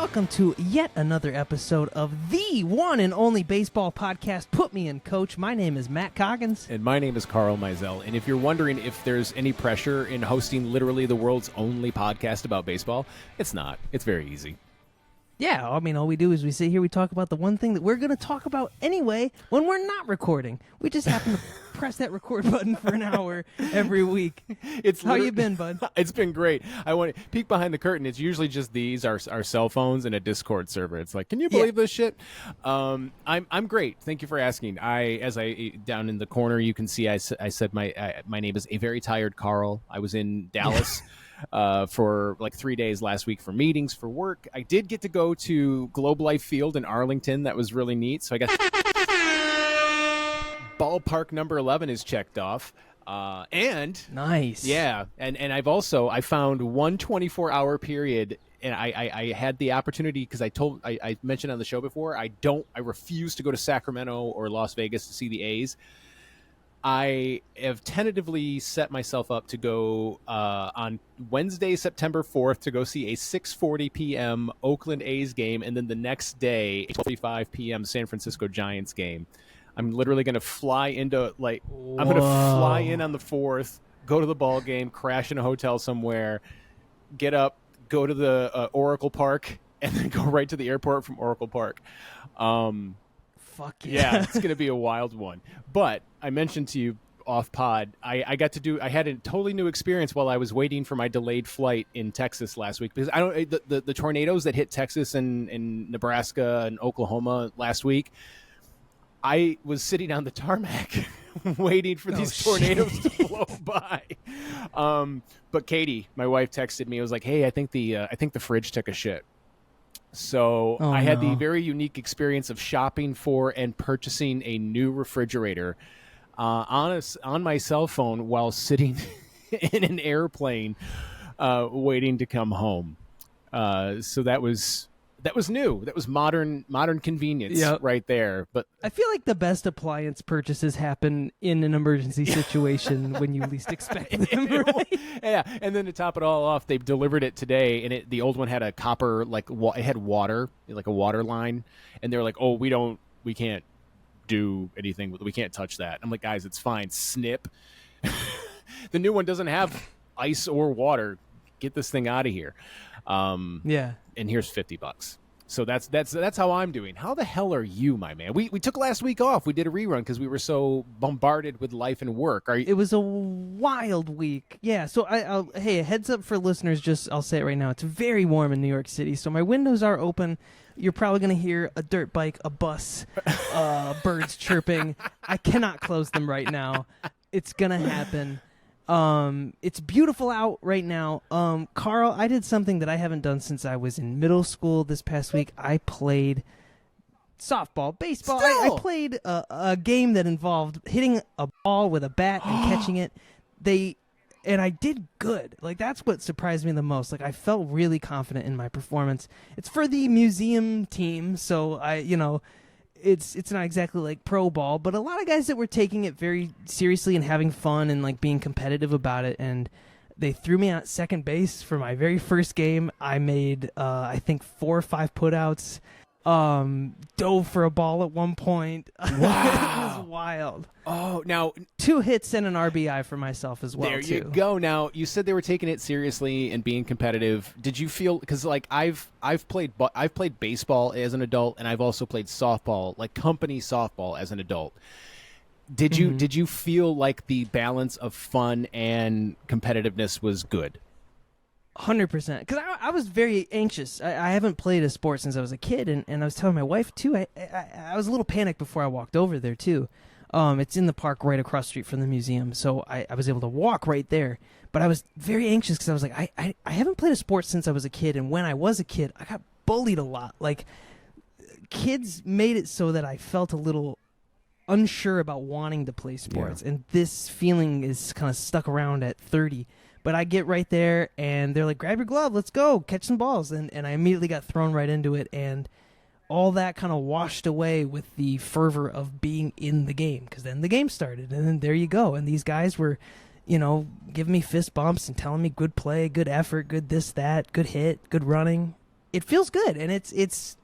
welcome to yet another episode of the one and only baseball podcast, Put Me in Coach. My name is Matt Coggins. And my name is Carl Mizell. And if you're wondering if there's any pressure in hosting literally the world's only podcast about baseball, it's not. It's very easy. Yeah, I mean, all we do is we sit here, we talk about the one thing that we're going to talk about anyway when we're not recording. We just happen to press that record button for an hour every week. How you been, bud? It's been great. I want to peek behind the curtain. It's usually just these, our cell phones, and a Discord server. It's like, can you believe this shit? I'm great. Thank you for asking. As I down in the corner, you can see I said my name is a very tired Carl. I was in Dallas. For like 3 days last week for meetings, for work. I did get to go to Globe Life Field in Arlington. That was really neat. So I got ballpark number 11 is checked off. And nice. Yeah. And I found one 24-hour period, and I had the opportunity because I mentioned on the show before, I refuse to go to Sacramento or Las Vegas to see the A's. I have tentatively set myself up to go on Wednesday, September 4th, to go see a 6:40 p.m. Oakland A's game, and then the next day, 12:35 p.m. San Francisco Giants game. I'm literally going to fly into I'm going to fly in on the 4th, go to the ball game, crash in a hotel somewhere, get up, go to the Oracle Park, and then go right to the airport from Oracle Park. Fuck yeah. It's going to be a wild one. But I mentioned to you off pod, I had a totally new experience while I was waiting for my delayed flight in Texas last week, because the tornadoes that hit Texas and Nebraska and Oklahoma last week, I was sitting on the tarmac waiting for these tornadoes to blow by. But Katie, my wife, texted me. I was like, "Hey, I think the fridge took a shit." So I had the very unique experience of shopping for and purchasing a new refrigerator on my cell phone while sitting in an airplane waiting to come home. So that was new. That was modern convenience right there. But I feel like the best appliance purchases happen in an emergency situation when you least expect them, right? Yeah, and then to top it all off, they've delivered it today, and the old one had a copper, it had water, like a water line, and they were like, "Oh, we can't do anything with it. We can't touch that." I'm like, "Guys, it's fine. Snip." The new one doesn't have ice or water. Get this thing out of here. Yeah. And here's $50. So that's how I'm doing. How the hell are you, my man? We took last week off. We did a rerun because we were so bombarded with life and work. It was a wild week. Yeah. So hey, a heads up for listeners. I'll say it right now. It's very warm in New York City, so my windows are open. You're probably going to hear a dirt bike, a bus, birds chirping. I cannot close them right now. It's going to happen. It's beautiful out right now. Carl, I did something that I haven't done since I was in middle school this past week. I played softball, baseball. I played a game that involved hitting a ball with a bat and catching it. And I did good. Like, that's what surprised me the most. Like, I felt really confident in my performance. It's for the museum team, so it's not exactly like pro ball, but a lot of guys that were taking it very seriously and having fun and like being competitive about it. And they threw me out at second base for my very first game. I made, I think 4 or 5 putouts, dove for a ball at one point. Wow. It was wild. Oh, now 2 hits and an RBI for myself as well. There you go. Now, you said they were taking it seriously and being competitive. Did you feel, because like I've played baseball as an adult, and I've also played softball, like company softball as an adult. Did you feel like the balance of fun and competitiveness was good? 100%. Because I was very anxious. I haven't played a sport since I was a kid, and I was telling my wife too. I was a little panicked before I walked over there too. It's in the park right across the street from the museum, so I was able to walk right there. But I was very anxious because I was like, I haven't played a sport since I was a kid, and when I was a kid, I got bullied a lot. Like, kids made it so that I felt a little unsure about wanting to play sports, and this feeling is kind of stuck around at 30. But I get right there, and they're like, grab your glove, let's go, catch some balls. And I immediately got thrown right into it, and all that kind of washed away with the fervor of being in the game, because then the game started, and then there you go. And these guys were, giving me fist bumps and telling me good play, good effort, good this, that, good hit, good running. it feels good, and it's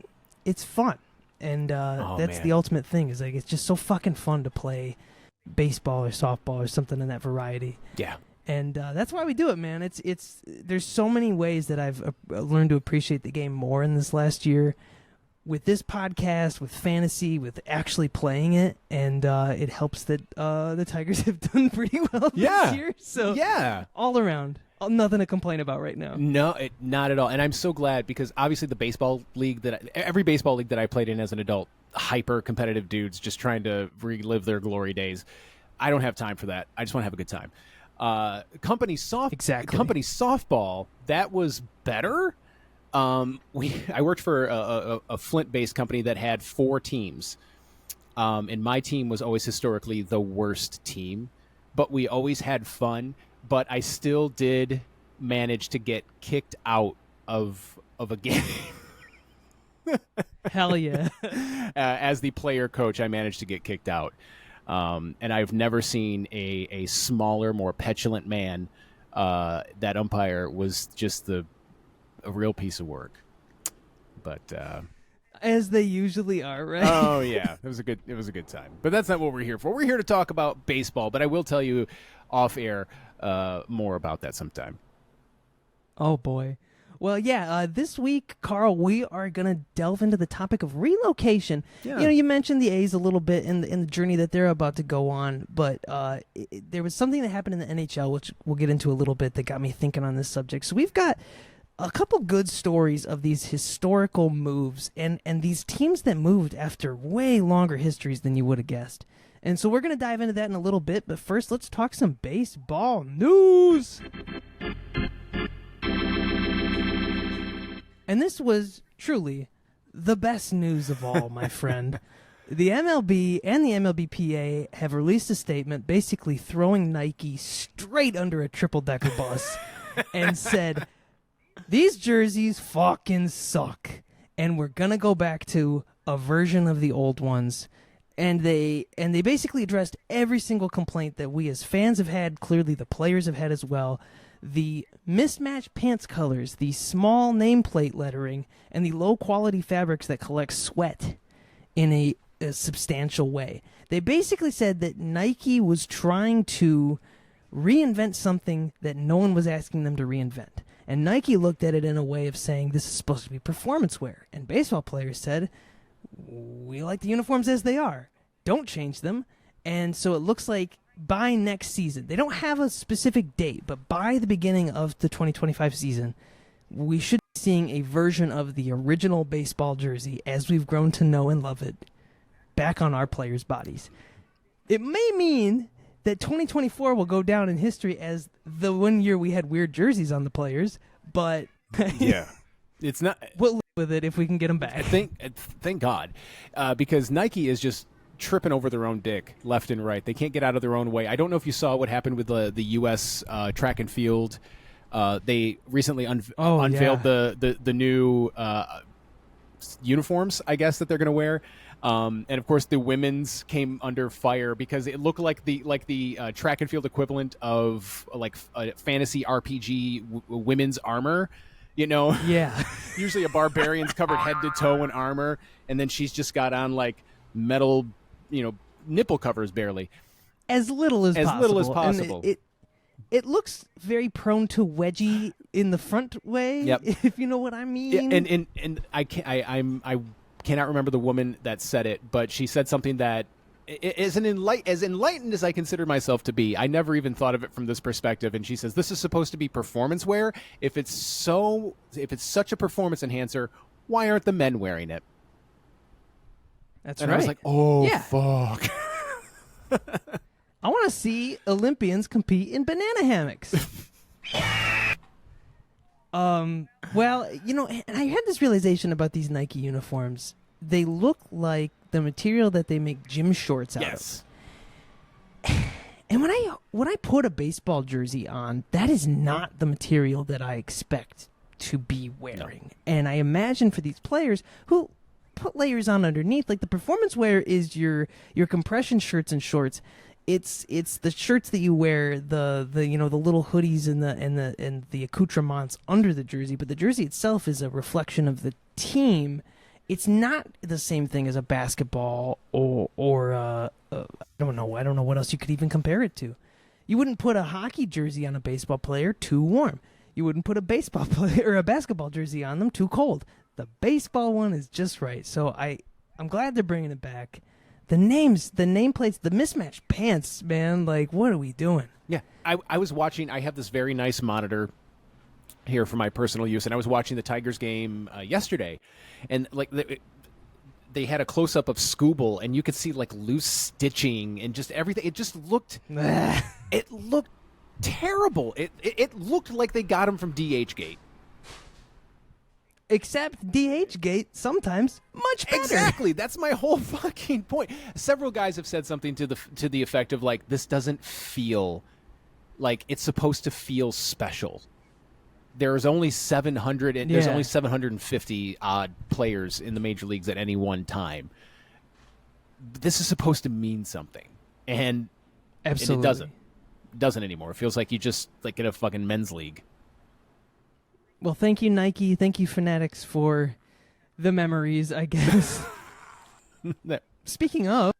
fun, and that's the ultimate thing. Is like it's just so fucking fun to play baseball or softball or something in that variety. Yeah. And that's why we do it, man. It's there's so many ways that I've learned to appreciate the game more in this last year, with this podcast, with fantasy, with actually playing it, and it helps that the Tigers have done pretty well this year. So all around, nothing to complain about right now. No, not at all. And I'm so glad, because obviously the baseball league every baseball league that I played in as an adult, hyper competitive dudes just trying to relive their glory days. I don't have time for that. I just want to have a good time. Company softball, that was better. I worked for a Flint-based company that had 4 teams, and my team was always historically the worst team, but we always had fun. But I still did manage to get kicked out of a game. Hell yeah! As the player coach, I managed to get kicked out. And I've never seen a smaller, more petulant man. That umpire was just a real piece of work. But as they usually are, right? Oh yeah, it was a good time. But that's not what we're here for. We're here to talk about baseball. But I will tell you off air more about that sometime. Oh boy. Well, yeah, this week, Carl, we are going to delve into the topic of relocation. Yeah. You mentioned the A's a little bit in the journey that they're about to go on, but there was something that happened in the NHL, which we'll get into a little bit, that got me thinking on this subject. So we've got a couple good stories of these historical moves and these teams that moved after way longer histories than you would have guessed. And so we're going to dive into that in a little bit, but first let's talk some baseball news. And this was truly the best news of all, my friend. The MLB and the MLBPA have released a statement basically throwing Nike straight under a triple-decker bus and said, these jerseys fucking suck, and we're going to go back to a version of the old ones. And they basically addressed every single complaint that we as fans have had, clearly the players have had as well. The mismatched pants colors, the small nameplate lettering, and the low-quality fabrics that collect sweat in a substantial way. They basically said that Nike was trying to reinvent something that no one was asking them to reinvent. And Nike looked at it in a way of saying, this is supposed to be performance wear. And baseball players said, we like the uniforms as they are. Don't change them. And so it looks like by next season, they don't have a specific date, but by the beginning of the 2025 season, we should be seeing a version of the original baseball jersey as we've grown to know and love it back on our players' bodies. It may mean that 2024 will go down in history as the one year we had weird jerseys on the players, but yeah, it's not. We'll live with it if we can get them back. Thank God, because Nike is just tripping over their own dick left and right. They can't get out of their own way. I don't know if you saw what happened with the U.S. Track and field. They recently unveiled the new uniforms, I guess, that they're going to wear. And of course, the women's came under fire because it looked like the track and field equivalent of like a fantasy RPG women's armor. Yeah. Usually a barbarian's covered head to toe in armor, and then she's just got on like metal, nipple covers barely. As little as possible. And it looks very prone to wedgie in the front way, yep. If you know what I mean. Yeah, and I cannot remember the woman that said it, but she said something that as enlightened as I consider myself to be, I never even thought of it from this perspective. And she says, this is supposed to be performance wear. If it's such a performance enhancer, why aren't the men wearing it? That's and right. I was like, oh, yeah. Fuck. I want to see Olympians compete in banana hammocks. Well, and I had this realization about these Nike uniforms. They look like the material that they make gym shorts out of. And when I put a baseball jersey on, that is not the material that I expect to be wearing. No. And I imagine for these players who put layers on underneath, like the performance wear is your compression shirts and shorts. it's the shirts that you wear, the the little hoodies and the accoutrements under the jersey, but the jersey itself is a reflection of the team. It's not the same thing as a basketball or I don't know what else you could even compare it to. You wouldn't put a hockey jersey on a baseball player, too warm. You wouldn't put a baseball player or a basketball jersey on them, too cold. The baseball one is just right. So I'm glad they're bringing it back. The names, the nameplates, the mismatched pants, man. Like, what are we doing? Yeah, I was watching. I have this very nice monitor here for my personal use, and I was watching the Tigers game yesterday, and like they had a close up of Scooble, and you could see like loose stitching and just everything. It just looked it looked terrible. It looked like they got him from DH Gate. Except DH Gate sometimes much better. Exactly. That's my whole fucking point. Several guys have said something to the effect of like, this doesn't feel like it's supposed to feel special. There's only 700 and there's only 750 odd players in the major leagues at any one time. This is supposed to mean something, and absolutely and it doesn't anymore. It feels like you just like in a fucking men's league. Well, thank you, Nike. Thank you, Fanatics, for the memories, I guess. Speaking of,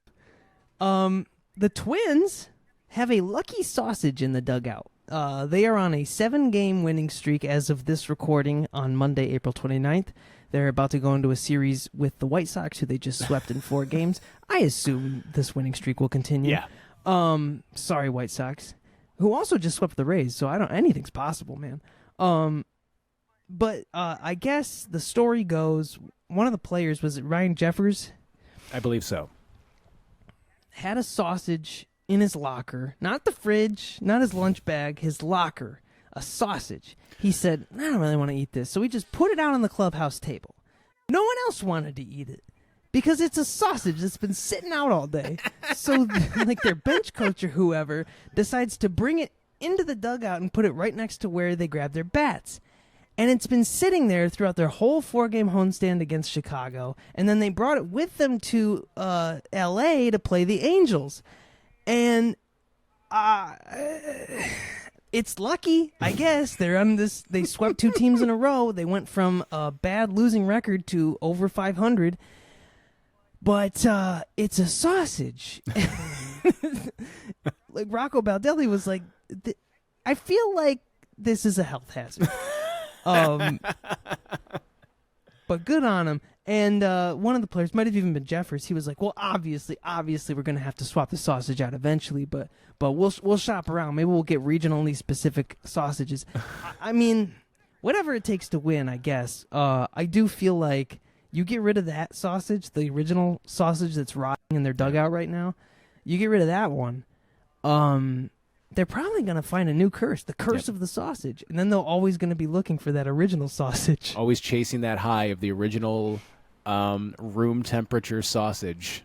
the Twins have a lucky sausage in the dugout. They are on a 7-game winning streak as of this recording on Monday, April 29th. They're about to go into a series with the White Sox, who they just swept in 4 games. I assume this winning streak will continue. Yeah. Sorry, White Sox, who also just swept the Rays, so anything's possible, man. But I guess the story goes, one of the players, was it Ryan Jeffers? I believe so. Had a sausage in his locker, not the fridge, not his lunch bag, his locker, a sausage. He said, I don't really want to eat this, so he just put it out on the clubhouse table. No one else wanted to eat it because it's a sausage that's been sitting out all day. So like their bench coach or whoever decides to bring it into the dugout and put it right next to where they grab their bats. And it's been sitting there throughout their whole 4-game homestand against Chicago. And then they brought it with them to L.A. to play the Angels. And it's lucky, I guess. They're on this. They swept 2 teams in a row. They went from a bad losing record to over 500. But it's a sausage. Like Rocco Baldelli was like, I feel like this is a health hazard. But good on him. And one of the players, might have even been Jeffers, he was like, well, obviously we're going to have to swap the sausage out eventually, but we'll shop around. Maybe we'll get regionally specific sausages. I mean, whatever it takes to win, I guess. I do feel like you get rid of that sausage, the original sausage that's rotting in their dugout right now, you get rid of that one. They're probably going to find a new curse, the curse of the sausage. And then they're always going to be looking for that original sausage. Always chasing that high of the original room temperature sausage.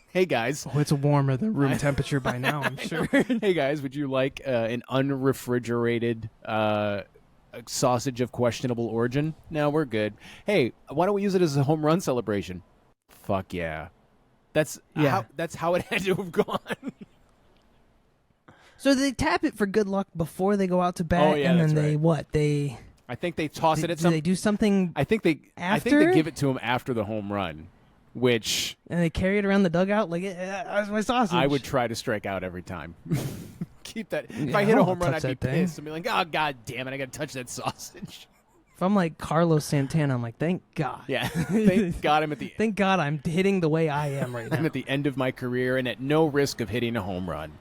Hey, guys. Oh, it's warmer than room temperature by now, I'm sure. Hey, guys, would you like an unrefrigerated sausage of questionable origin? No, we're good. Hey, why don't we use it as a home run celebration? Fuck yeah. That's how it had to have gone. So they tap it for good luck before they go out to bat, and then they I think they toss it at do they do something I think they after? give it to him after the home run, which and they carry it around the dugout like that's my sausage. I would try to strike out every time. Keep that. If I hit a home run, I'd be pissed. I'd be like, oh, God damn it, I got to touch that sausage. If I'm like Carlos Santana, I'm like, thank God. Yeah, thank God I'm at the Thank God I'm hitting the way I am right now. I'm at the end of my career and at no risk of hitting a home run.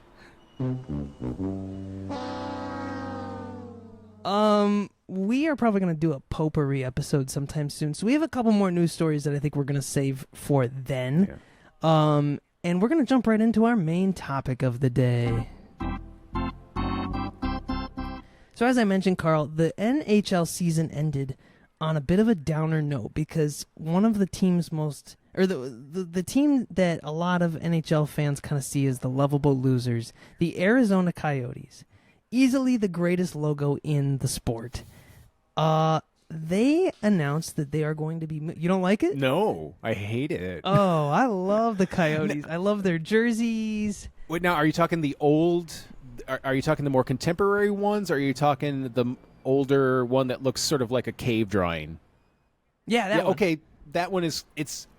We are probably going to do a potpourri episode sometime soon. So we have a couple more news stories that I think we're going to save for then. Yeah. And we're going to jump right into our main topic of the day. So as I mentioned, Carl, the NHL season ended on a bit of a downer note because one of the team's the team that a lot of NHL fans kind of see as the lovable losers, the Arizona Coyotes, easily the greatest logo in the sport. They announced that they are going to be... You don't like it? No, I hate it. Oh, I love the Coyotes. I love their jerseys. Wait, now are you talking the old? Are you talking the more contemporary ones? Or are you talking the older one that looks sort of like a cave drawing? Yeah, that one. Okay, that one is.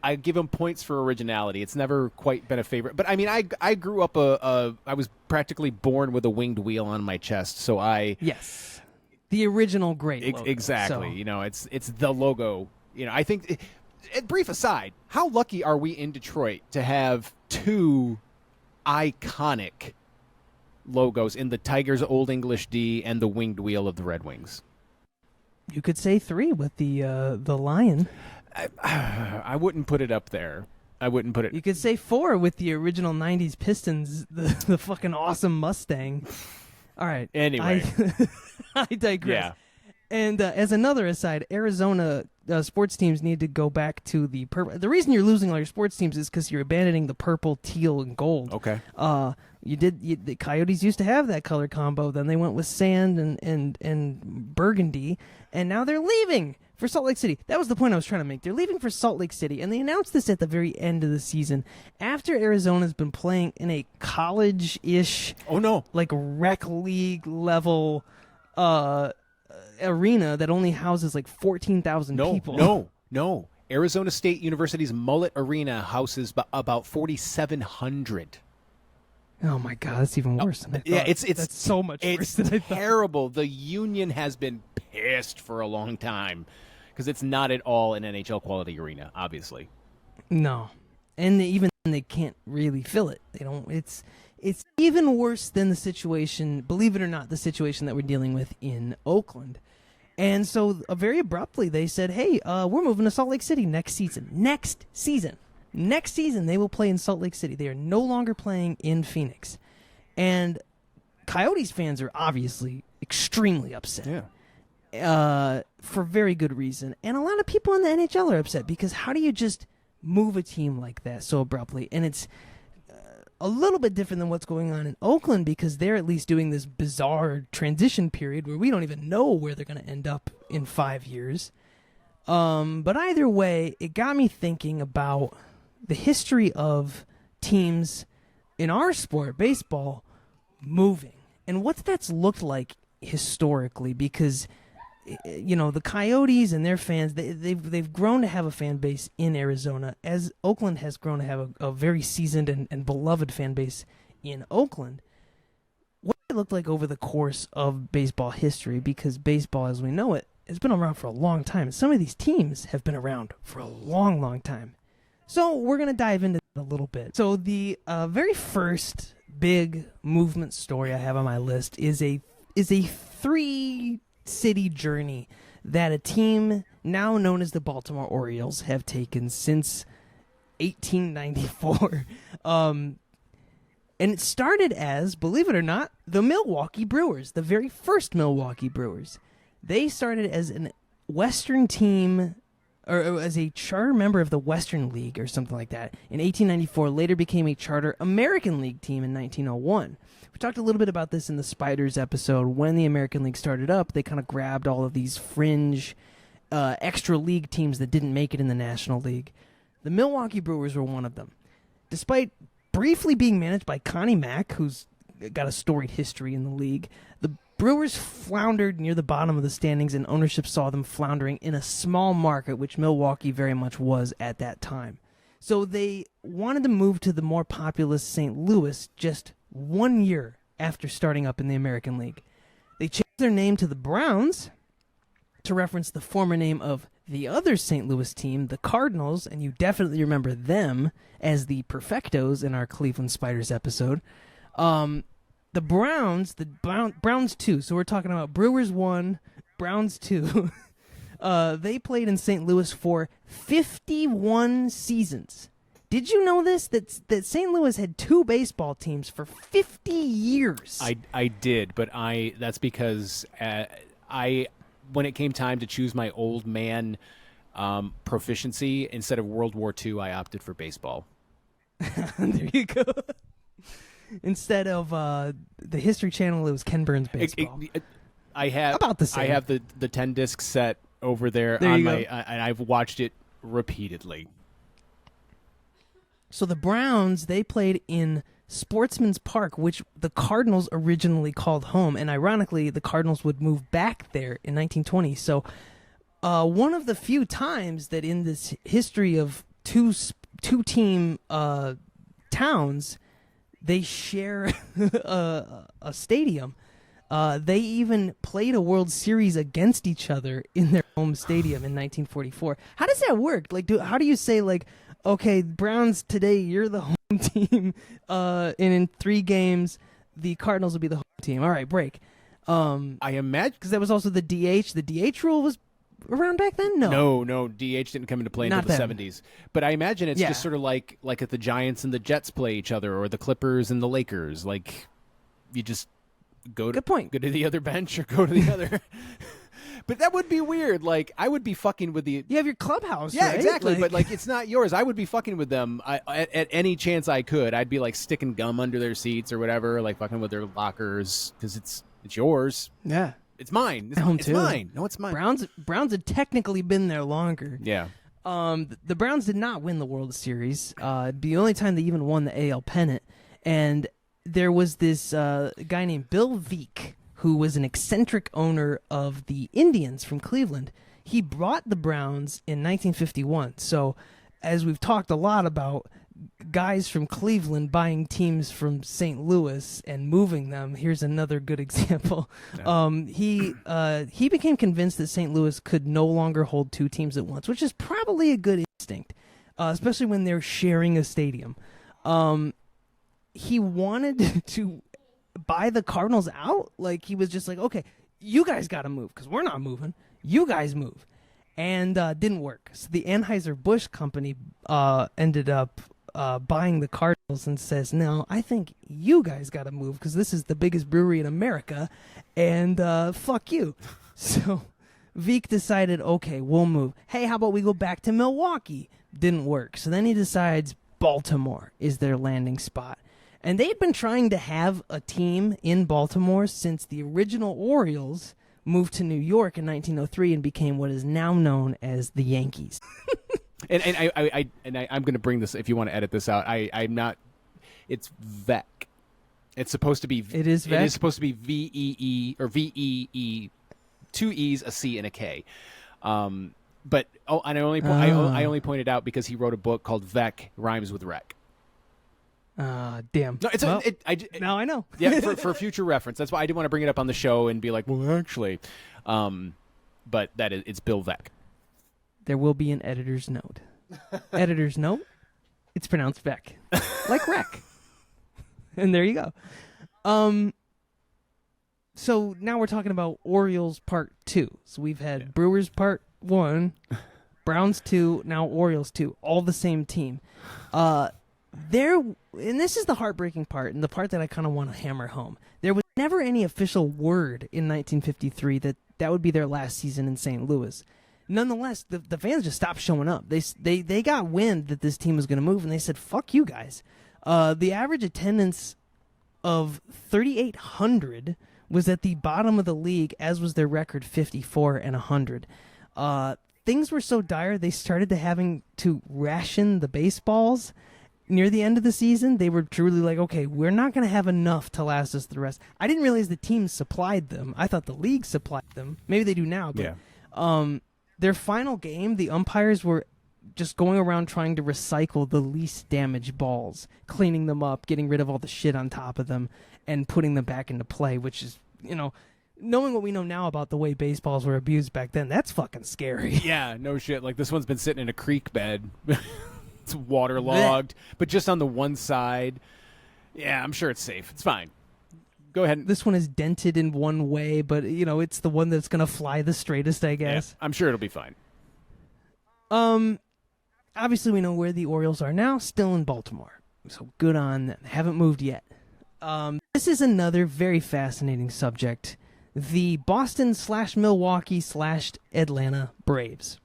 I give them points for originality. It's never quite been a favorite, but I mean, I grew up I was practically born with a winged wheel on my chest, so Yes, the original great logo. Exactly. So. You know, it's the logo. You know, I think. Brief aside, how lucky are we in Detroit to have two iconic logos in the Tigers Old English D and the winged wheel of the Red Wings? You could say 3 with the lion. I wouldn't put it up there. I wouldn't put it. You could say 4 with the original '90s Pistons, the fucking awesome Mustang. All right. Anyway, I digress. Yeah. And as another aside, Arizona sports teams need to go back to the purple. The reason you're losing all your sports teams is because you're abandoning the purple, teal, and gold. Okay. The Coyotes used to have that color combo. Then they went with sand and burgundy, and now they're leaving for Salt Lake City. That was the point I was trying to make. They're leaving for Salt Lake City, and they announced this at the very end of the season after Arizona's been playing in a college-ish, like rec league level arena that only houses like 14,000 people. No. Arizona State University's Mullet Arena houses about 4,700. Oh my God, that's even worse than I thought. Yeah, that's so much worse than I thought. Terrible. The union has been pissed for a long time because it's not at all an NHL quality arena, obviously. No, and they can't really fill it. They don't. It's even worse than the situation. Believe it or not, the situation that we're dealing with in Oakland. And so, very abruptly, they said, "Hey, we're moving to Salt Lake City next season. Next season, they will play in Salt Lake City. They are no longer playing in Phoenix." And Coyotes fans are obviously extremely upset. Yeah. For very good reason. And a lot of people in the NHL are upset because how do you just move a team like that so abruptly? And it's a little bit different than what's going on in Oakland because they're at least doing this bizarre transition period where we don't even know where they're going to end up in 5 years. But either way, it got me thinking about the history of teams in our sport, baseball, moving and what that's looked like historically because the Coyotes and their fans, they've grown to have a fan base in Arizona as Oakland has grown to have a very seasoned and beloved fan base in Oakland. What it looked like over the course of baseball history, because baseball as we know it has been around for a long time. And some of these teams have been around for a long, long time. So we're going to dive into that a little bit. So the very first big movement story I have on my list is a 3-city journey that a team now known as the Baltimore Orioles have taken since 1894. And it started as, believe it or not, the Milwaukee Brewers, the very first Milwaukee Brewers. They started as a Western team, or as a charter member of the Western League or something like that in 1894, later became a charter American League team in 1901. We talked a little bit about this in the Spiders episode. When the American League started up, they kind of grabbed all of these fringe extra league teams that didn't make it in the National League. The Milwaukee Brewers were one of them. Despite briefly being managed by Connie Mack, who's got a storied history in the league, the Brewers floundered near the bottom of the standings, and ownership saw them floundering in a small market, which Milwaukee very much was at that time. So they wanted to move to the more populous St. Louis just 1 year after starting up in the American League. They changed their name to the Browns to reference the former name of the other St. Louis team, the Cardinals, and you definitely remember them as the Perfectos in our Cleveland Spiders episode. The Browns 2, so we're talking about Brewers 1, Browns 2. They played in St. Louis for 51 seasons. Did you know this? That St. Louis had 2 baseball teams for 50 years. I did, but that's because when it came time to choose my old man proficiency, instead of World War II, I opted for baseball. There you go. Instead of the History Channel, it was Ken Burns baseball. I have about the same. I have the 10-disc set over there you on go. and I've watched it repeatedly. So the Browns, they played in Sportsman's Park, which the Cardinals originally called home. And ironically, the Cardinals would move back there in 1920. So one of the few times that in this history of two-team towns, they share a stadium. They even played a World Series against each other in their home stadium in 1944. How does that work? Like, how do you say, like, okay, Browns today, you're the home team, and in 3 games, the Cardinals will be the home team. All right, break. I imagine because that was also the DH. The DH rule was around back then. No, DH didn't come into play Not until the then. 70s. But I imagine it's Yeah. just sort of like if the Giants and the Jets play each other, or the Clippers and the Lakers. Like, you just go to Good point. Go to the other bench or go to the other. But that would be weird. Like, I would be fucking with the. You have your clubhouse. Yeah, right? exactly. But like, it's not yours. I would be fucking with them at any chance I could. I'd be like sticking gum under their seats or whatever, like fucking with their lockers because it's yours. yeah. It's mine. It's, Home it's too. mine. No, it's mine. Browns had technically been there longer. Yeah. The Browns did not win the World Series. The only time they even won the AL pennant, and there was this guy named Bill Veeck, who was an eccentric owner of the Indians from Cleveland. He brought the Browns in 1951. So, as we've talked a lot about guys from Cleveland buying teams from St. Louis and moving them, here's another good example. Yeah. He became convinced that St. Louis could no longer hold 2 teams at once, which is probably a good instinct, especially when they're sharing a stadium. He wanted to buy the Cardinals out. Like, he was just like, okay, you guys got to move because we're not moving. You guys move. And didn't work. So the Anheuser-Busch company ended up buying the Cardinals and says, no, I think you guys got to move because this is the biggest brewery in America, and fuck you. So Veeck decided, okay, we'll move. Hey, how about we go back to Milwaukee? Didn't work. So then he decides Baltimore is their landing spot. And they had been trying to have a team in Baltimore since the original Orioles moved to New York in 1903 and became what is now known as the Yankees. And I'm going to bring this, if you want to edit this out. I'm not. It's VEC. It's supposed to be. It is VEC? It is supposed to be VEE or VEE, 2 E's, a C, and a K. And I only pointed out because he wrote a book called VEC rhymes with wreck. Damn. No, it's well, now I know. Yeah, for future reference. That's why I didn't want to bring it up on the show and be like, well, actually, but it's Bill Veeck. There will be an editor's note. Editor's note. It's pronounced Veck, like wreck. And there you go. So now we're talking about Orioles Part 2. So we've had Brewers Part 1, Browns 2, now Orioles 2, all the same team. And this is the heartbreaking part, and the part that I kind of want to hammer home. There was never any official word in 1953 that would be their last season in St. Louis. Nonetheless, the fans just stopped showing up. They got wind that this team was going to move, and they said, fuck you guys. The average attendance of 3,800 was at the bottom of the league, as was their record 54 and 100. Things were so dire, they started having to ration the baseballs. Near the end of the season, they were truly like, okay, we're not going to have enough to last us the rest. I didn't realize the team supplied them. I thought the league supplied them. Maybe they do now. But, their final game, the umpires were just going around trying to recycle the least damaged balls, cleaning them up, getting rid of all the shit on top of them, and putting them back into play, which is, knowing what we know now about the way baseballs were abused back then, that's fucking scary. Yeah, no shit. Like, this one's been sitting in a creek bed. It's waterlogged, but just on the one side. Yeah, I'm sure it's safe. It's fine. Go ahead. This one is dented in one way, but, it's the one that's going to fly the straightest, I guess. Yeah, I'm sure it'll be fine. Obviously, we know where the Orioles are now, still in Baltimore. So good on them. Haven't moved yet. This is another very fascinating subject. The Boston/Milwaukee/Atlanta Braves.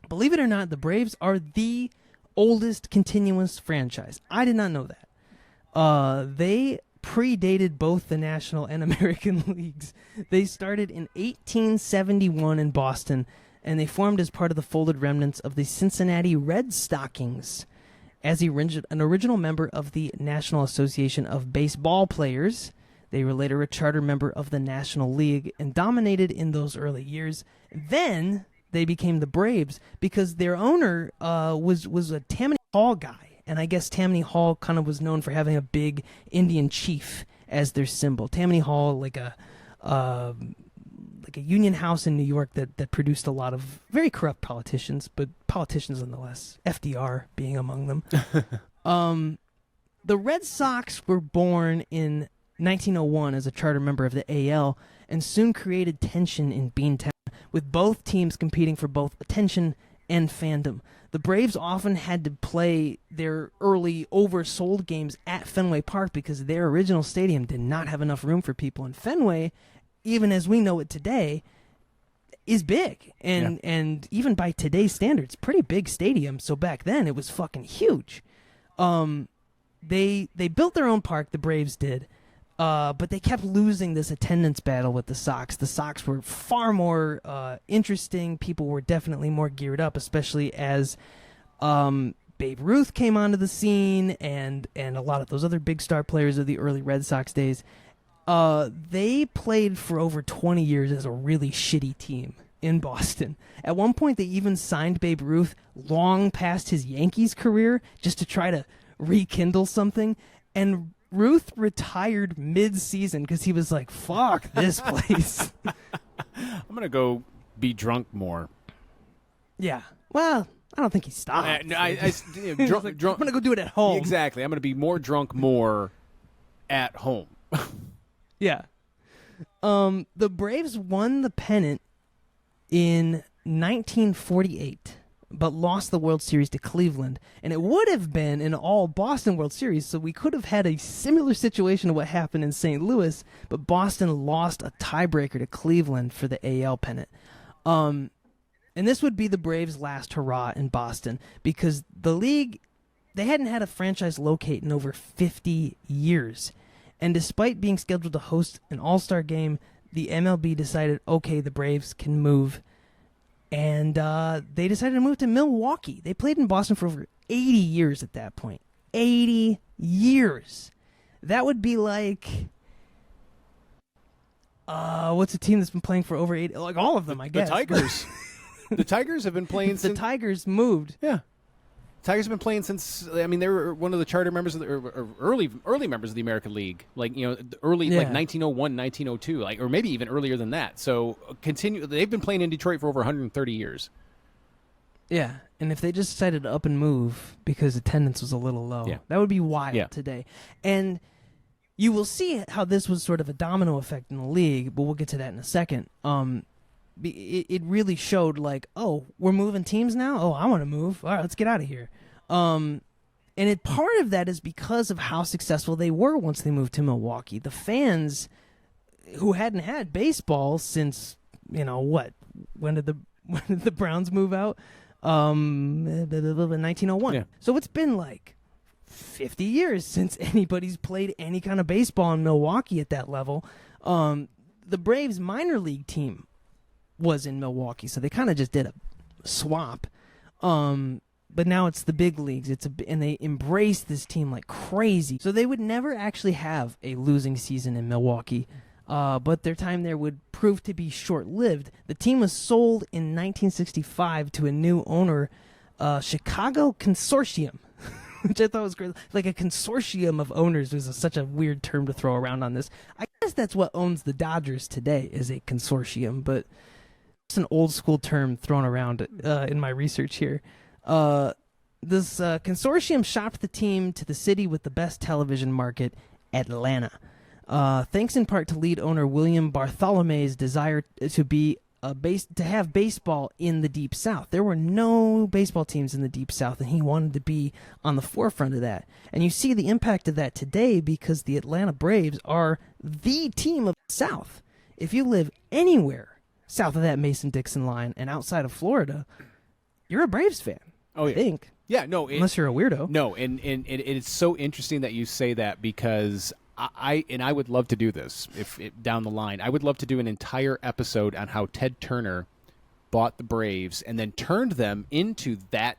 Believe it or not, the Braves are the oldest continuous franchise. I did not know that. They predated both the National and American leagues. They started in 1871 in Boston, and they formed as part of the folded remnants of the Cincinnati Red Stockings. As an original member of the National Association of Baseball Players, they were later a charter member of the National League and dominated in those early years. Then they became the Braves because their owner was a Tammany Hall guy. And I guess Tammany Hall kind of was known for having a big Indian chief as their symbol. Tammany Hall, like a union house in New York that produced a lot of very corrupt politicians, but politicians nonetheless, FDR being among them. The Red Sox were born in 1901 as a charter member of the AL and soon created tension in Beantown, with both teams competing for both attention and fandom. The Braves often had to play their early oversold games at Fenway Park because their original stadium did not have enough room for people. And Fenway, even as we know it today, is big. And even by today's standards, pretty big stadium. So back then, it was fucking huge. They built their own park, the Braves did, but they kept losing this attendance battle with the Sox. The Sox were far more interesting. People were definitely more geared up, especially as Babe Ruth came onto the scene and a lot of those other big star players of the early Red Sox days. They played for over 20 years as a really shitty team in Boston. At one point, they even signed Babe Ruth long past his Yankees career just to try to rekindle something. And Ruth retired mid-season because he was like, fuck this place. I'm going to go be drunk more. Yeah. Well, I don't think he stopped. I'm going to go do it at home. Exactly. I'm going to be more drunk more at home. Yeah. The Braves won the pennant in 1948, but lost the World Series to Cleveland. And it would have been an all-Boston World Series, so we could have had a similar situation to what happened in St. Louis, but Boston lost a tiebreaker to Cleveland for the AL pennant. And this would be the Braves' last hurrah in Boston, because the league, they hadn't had a franchise locate in over 50 years. And despite being scheduled to host an all-star game, the MLB decided, okay, the Braves can move. And they decided to move to Milwaukee. They played in Boston for over 80 years at that point. 80 years. That would be like... what's a team that's been playing for over 80? Like all of them, I guess. The Tigers. The Tigers have been playing since... The Tigers moved. Yeah. Tigers have been playing since, I mean, they were one of the charter members, or early members of the American League, like, like 1901, 1902, like, or maybe even earlier than that. So they've been playing in Detroit for over 130 years. Yeah, and if they just decided to up and move because attendance was a little low, that would be wild today. And you will see how this was sort of a domino effect in the league, but we'll get to that in a second. It really showed, like, oh, we're moving teams now? Oh, I want to move. All right, let's get out of here. And part of that is because of how successful they were once they moved to Milwaukee. The fans who hadn't had baseball since, when did the Browns move out? 1901. Yeah. So it's been like 50 years since anybody's played any kind of baseball in Milwaukee at that level. The Braves minor league team was in Milwaukee, so they kind of just did a swap. But now it's the big leagues. And they embraced this team like crazy. So they would never actually have a losing season in Milwaukee. But their time there would prove to be short-lived. The team was sold in 1965 to a new owner, Chicago Consortium, which I thought was great. Like a consortium of owners was such a weird term to throw around on this. I guess that's what owns the Dodgers today, is a consortium, but it's an old-school term thrown around in my research here. This consortium shopped the team to the city with the best television market, Atlanta. Thanks in part to lead owner William Bartholomew's desire to have baseball in the Deep South. There were no baseball teams in the Deep South, and he wanted to be on the forefront of that. And you see the impact of that today because the Atlanta Braves are the team of the South. If you live anywhere south of that Mason-Dixon line and outside of Florida, you're a Braves fan. Oh, yeah. I think. Yeah, no. Unless you're a weirdo. No, and it's so interesting that you say that because I would love to do this down the line. I would love to do an entire episode on how Ted Turner bought the Braves and then turned them into that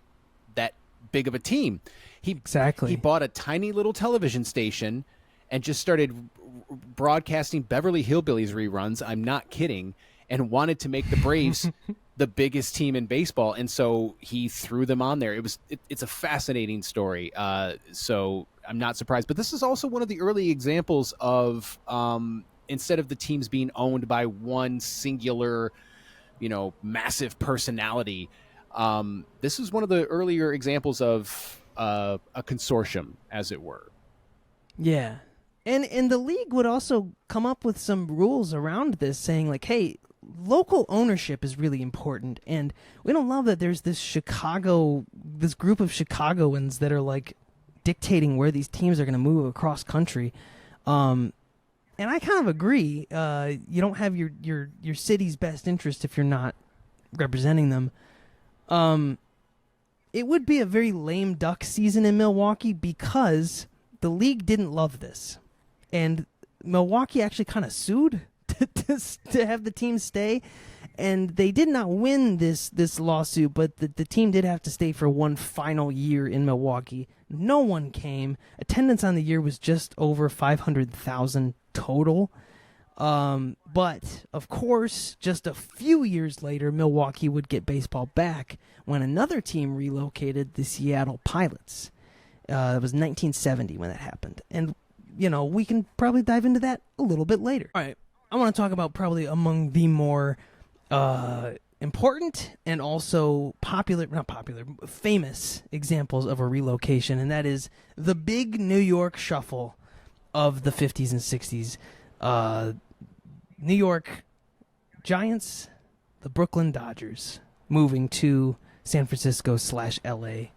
big of a team. Exactly. He bought a tiny little television station and just started broadcasting Beverly Hillbillies reruns. I'm not kidding. And wanted to make the Braves the biggest team in baseball. And so he threw them on there. It's a fascinating story. So I'm not surprised. But this is also one of the early examples of instead of the teams being owned by one singular, massive personality, this is one of the earlier examples of a consortium, as it were. Yeah. And the league would also come up with some rules around this, saying like, hey, local ownership is really important, and we don't love that there's this group of Chicagoans that are like dictating where these teams are going to move across country. And I kind of agree. You don't have your city's best interest if you're not representing them. It would be a very lame duck season in Milwaukee because the league didn't love this, and Milwaukee actually kind of sued to have the team stay, and they did not win this lawsuit, but the team did have to stay for one final year in Milwaukee. No one came. Attendance on the year was just over 500,000 total. But, of course, just a few years later, Milwaukee would get baseball back when another team relocated, the Seattle Pilots. It was 1970 when that happened. And, we can probably dive into that a little bit later. All right. I want to talk about probably among the more important and also famous examples of a relocation, and that is the big New York shuffle of the 50s and 60s. New York Giants, the Brooklyn Dodgers, moving to San Francisco / LA,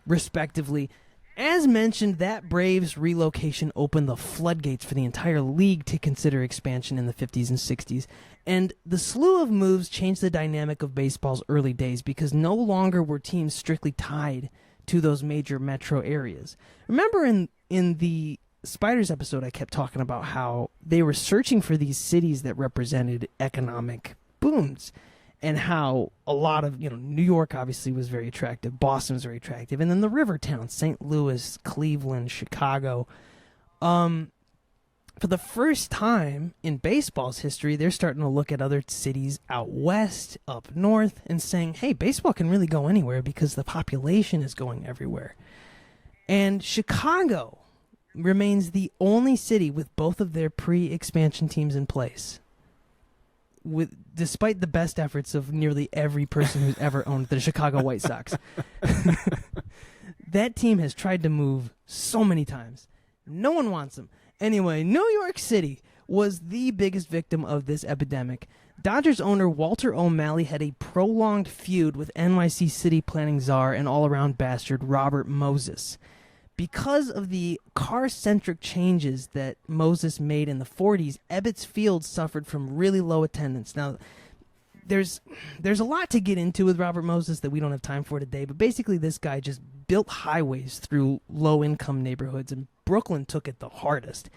respectively. As mentioned, that Braves relocation opened the floodgates for the entire league to consider expansion in the 50s and 60s. And the slew of moves changed the dynamic of baseball's early days because no longer were teams strictly tied to those major metro areas. Remember in the Spiders episode, I kept talking about how they were searching for these cities that represented economic booms, and how a lot of, New York obviously was very attractive, Boston was very attractive, and then the river towns, St. Louis, Cleveland, Chicago. For the first time in baseball's history, they're starting to look at other cities out west, up north, and saying, hey, baseball can really go anywhere because the population is going everywhere. And Chicago remains the only city with both of their pre-expansion teams in place, despite the best efforts of nearly every person who's ever owned the Chicago White Sox. That team has tried to move so many times. No one wants them. Anyway, New York City was the biggest victim of this epidemic. Dodgers owner Walter O'Malley had a prolonged feud with NYC city planning czar and all-around bastard Robert Moses. Because of the car-centric changes that Moses made in the 40s, Ebbets Field suffered from really low attendance. Now, there's a lot to get into with Robert Moses that we don't have time for today, but basically this guy just built highways through low-income neighborhoods, and Brooklyn took it the hardest.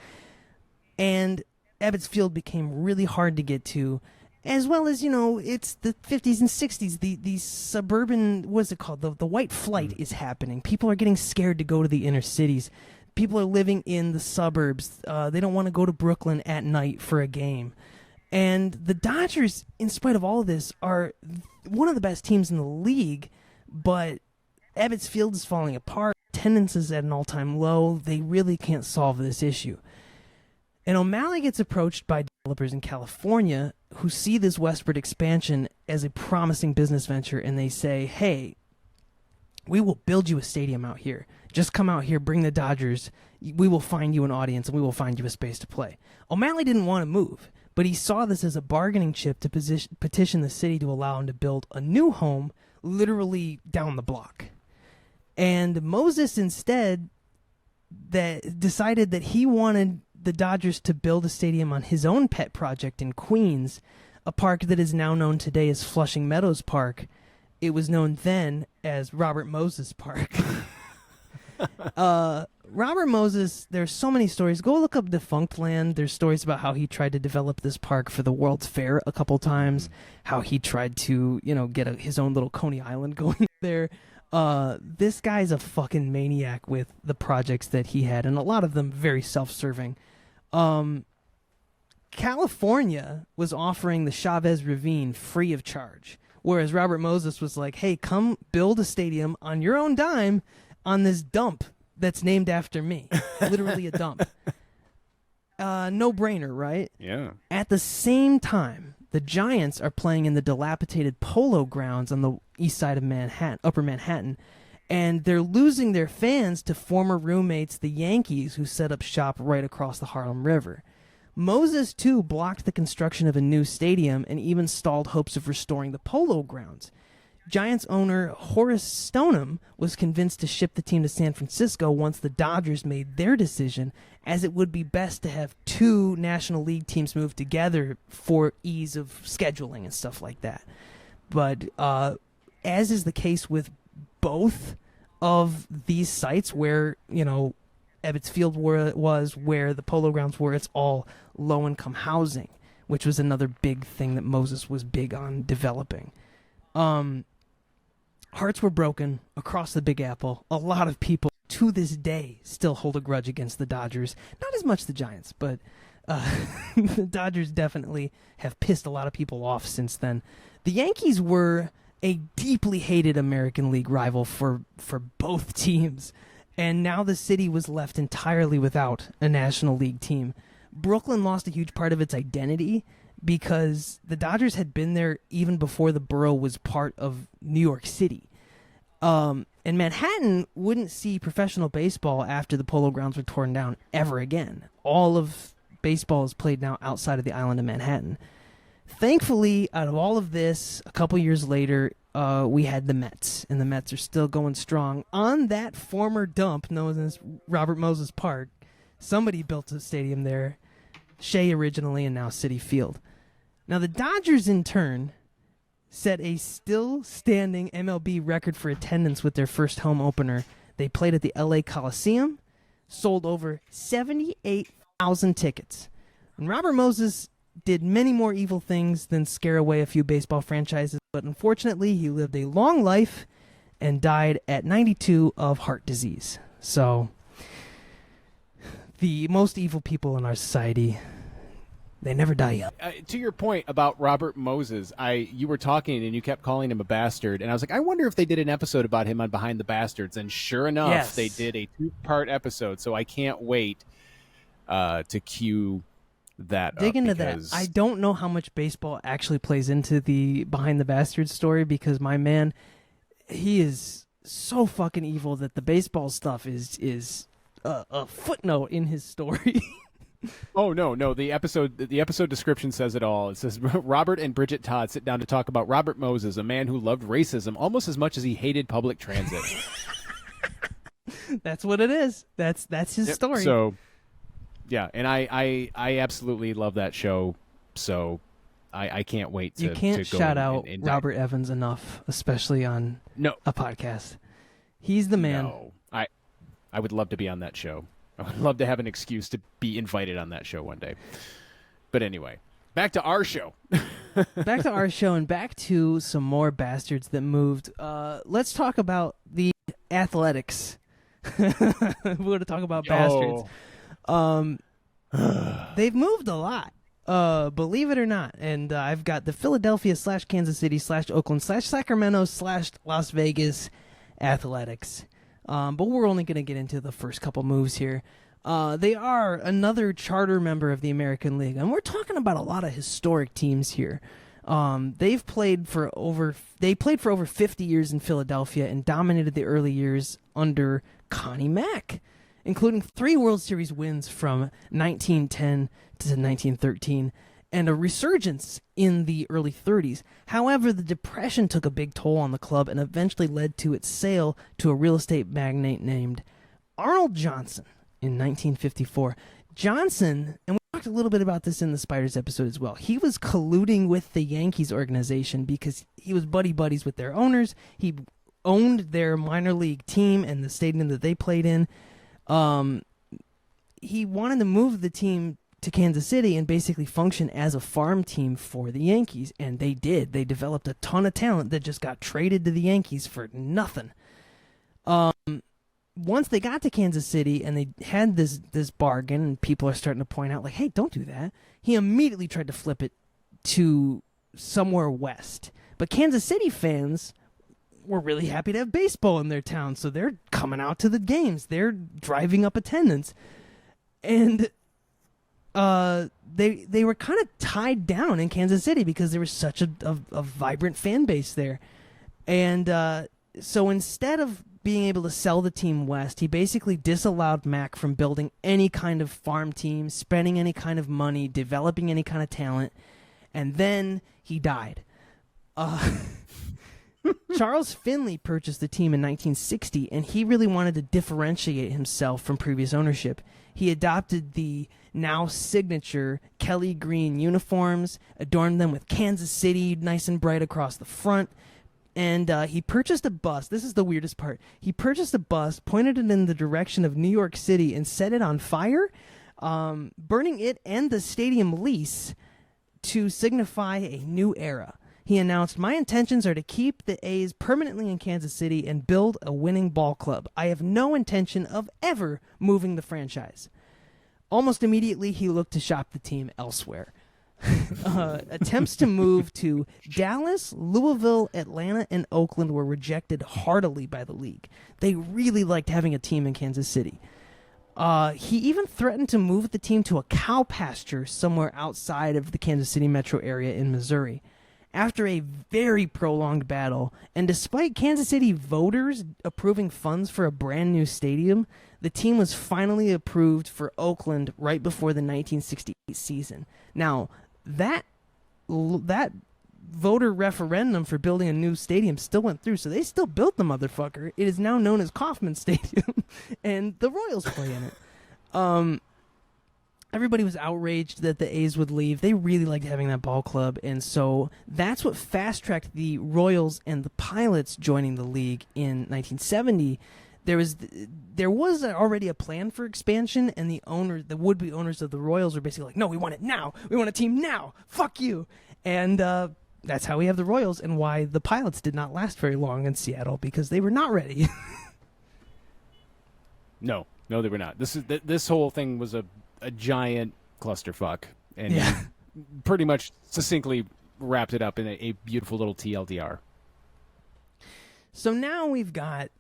And Ebbets Field became really hard to get to, as well as, it's the 50s and 60s. The suburban, what's it called? The white flight is happening. People are getting scared to go to the inner cities. People are living in the suburbs. They don't want to go to Brooklyn at night for a game. And the Dodgers, in spite of all of this, are one of the best teams in the league, but Ebbets Field is falling apart. Attendance is at an all-time low. They really can't solve this issue. And O'Malley gets approached by developers in California who see this westward expansion as a promising business venture, and they say, hey, we will build you a stadium out here. Just come out here, bring the Dodgers. We will find you an audience, and we will find you a space to play. O'Malley didn't want to move, but he saw this as a bargaining chip to petition the city to allow him to build a new home literally down the block. And Moses instead decided that he wanted the Dodgers to build a stadium on his own pet project in Queens, a park that is now known today as Flushing Meadows Park. It was known then as Robert Moses Park. Robert Moses, there's so many stories. Go look up Defunct Land. There's stories about how he tried to develop this park for the World's Fair a couple times, how he tried to, get his own little Coney Island going. there. This guy's a fucking maniac with the projects that he had, and a lot of them very self-serving. California was offering the Chavez Ravine free of charge, whereas Robert Moses was like, hey, come build a stadium on your own dime on this dump that's named after me. Literally a dump. No-brainer, right? Yeah. At the same time, the Giants are playing in the dilapidated Polo Grounds on the east side of Manhattan, Upper Manhattan, and they're losing their fans to former roommates, the Yankees, who set up shop right across the Harlem River. Moses, too, blocked the construction of a new stadium and even stalled hopes of restoring the Polo Grounds. Giants owner Horace Stoneham was convinced to ship the team to San Francisco once the Dodgers made their decision, as it would be best to have two National League teams move together for ease of scheduling and stuff like that. But as is the case with both of these sites where, Ebbets Field was, where the Polo Grounds were, it's all low-income housing, which was another big thing that Moses was big on developing. Hearts were broken across the Big Apple. A lot of people, to this day, still hold a grudge against the Dodgers. Not as much the Giants, but the Dodgers definitely have pissed a lot of people off since then. The Yankees were a deeply hated American League rival for both teams, and now the city was left entirely without a National League team. Brooklyn lost a huge part of its identity because the Dodgers had been there even before the borough was part of New York City. And Manhattan wouldn't see professional baseball after the Polo Grounds were torn down ever again. All of baseball is played now outside of the island of Manhattan. Thankfully, out of all of this, a couple years later, we had the Mets, and the Mets are still going strong. On that former dump known as Robert Moses Park, somebody built a stadium there, Shea originally and now Citi Field. Now, the Dodgers, in turn, set a still-standing MLB record for attendance with their first home opener. They played at the LA Coliseum, sold over 78,000 tickets. And Robert Moses did many more evil things than scare away a few baseball franchises, but unfortunately, he lived a long life and died at 92 of heart disease. So, the most evil people in our society, they never die young. To your point about Robert Moses, you were talking and you kept calling him a bastard, and I was like, I wonder if they did an episode about him on Behind the Bastards, and sure enough, Yes. They did a 2-part episode, so I can't wait to cue that Dig up into because... that. I don't know how much baseball actually plays into the Behind the Bastards story because my man, he is so fucking evil that the baseball stuff is a footnote in his story. Oh, no. The episode description says it all. It says, Robert and Bridget Todd sit down to talk about Robert Moses, a man who loved racism almost as much as he hated public transit. That's what it is. That's his story. So, yeah, and I absolutely love that show, so I can't wait to You can't to go shout and- out and Robert Evans enough, especially on a podcast. He's the man. No, I would love to be on that show. I would love to have an excuse to be invited on that show one day. But anyway, back to our show. Back to our show and back to some more bastards that moved. Let's talk about the Athletics. We're going to talk about bastards. They've moved a lot, believe it or not. And I've got the Philadelphia / Kansas City / Oakland / Sacramento / Las Vegas Athletics. But we're only going to get into the first couple moves here. They are another charter member of the American League, and we're talking about a lot of historic teams here. They played for over 50 years in Philadelphia and dominated the early years under Connie Mack, including 3 World Series wins from 1910 to 1913 and a resurgence in the early 30s. However, the Depression took a big toll on the club and eventually led to its sale to a real estate magnate named Arnold Johnson in 1954. Johnson, and we talked a little bit about this in the Spiders episode as well, he was colluding with the Yankees organization because he was buddies with their owners. He owned their minor league team and the stadium that they played in. He wanted to move the team to Kansas City and basically function as a farm team for the Yankees. And they did. They developed a ton of talent that just got traded to the Yankees for nothing. Once they got to Kansas City and they had this bargain, and people are starting to point out, like, hey, don't do that. He immediately tried to flip it to somewhere west. But Kansas City fans were really happy to have baseball in their town, so they're coming out to the games. They're driving up attendance. And they were kind of tied down in Kansas City because there was such a vibrant fan base there. And so instead of being able to sell the team west, he basically disallowed Mack from building any kind of farm team, spending any kind of money, developing any kind of talent, and then he died. Charles Finley purchased the team in 1960, and he really wanted to differentiate himself from previous ownership. He adopted the now signature Kelly green uniforms, adorned them with Kansas City nice and bright across the front, and he purchased a bus. This is the weirdest part. He purchased a bus, pointed it in the direction of New York City, and set it on fire, burning it and the stadium lease to signify a new era. He announced, "My intentions are to keep the A's permanently in Kansas City and build a winning ball club. I have no intention of ever moving the franchise." Almost immediately, he looked to shop the team elsewhere. Attempts to move to Dallas, Louisville, Atlanta, and Oakland were rejected heartily by the league. They really liked having a team in Kansas City. He even threatened to move the team to a cow pasture somewhere outside of the Kansas City metro area in Missouri. After a very prolonged battle, and despite Kansas City voters approving funds for a brand new stadium, the team was finally approved for Oakland right before the 1968 season. Now, that voter referendum for building a new stadium still went through, so they still built the motherfucker. It is now known as Kauffman Stadium, and the Royals play in it. Everybody was outraged that the A's would leave. They really liked having that ball club, and so that's what fast-tracked the Royals and the Pilots joining the league in 1970. There was already a plan for expansion, and the would-be owners of the Royals were basically like, "No, we want it now. We want a team now. Fuck you." And that's how we have the Royals, and why the Pilots did not last very long in Seattle, because they were not ready. No, they were not. This whole thing was a giant clusterfuck, and he pretty much succinctly wrapped it up in a beautiful little TLDR. So now we've got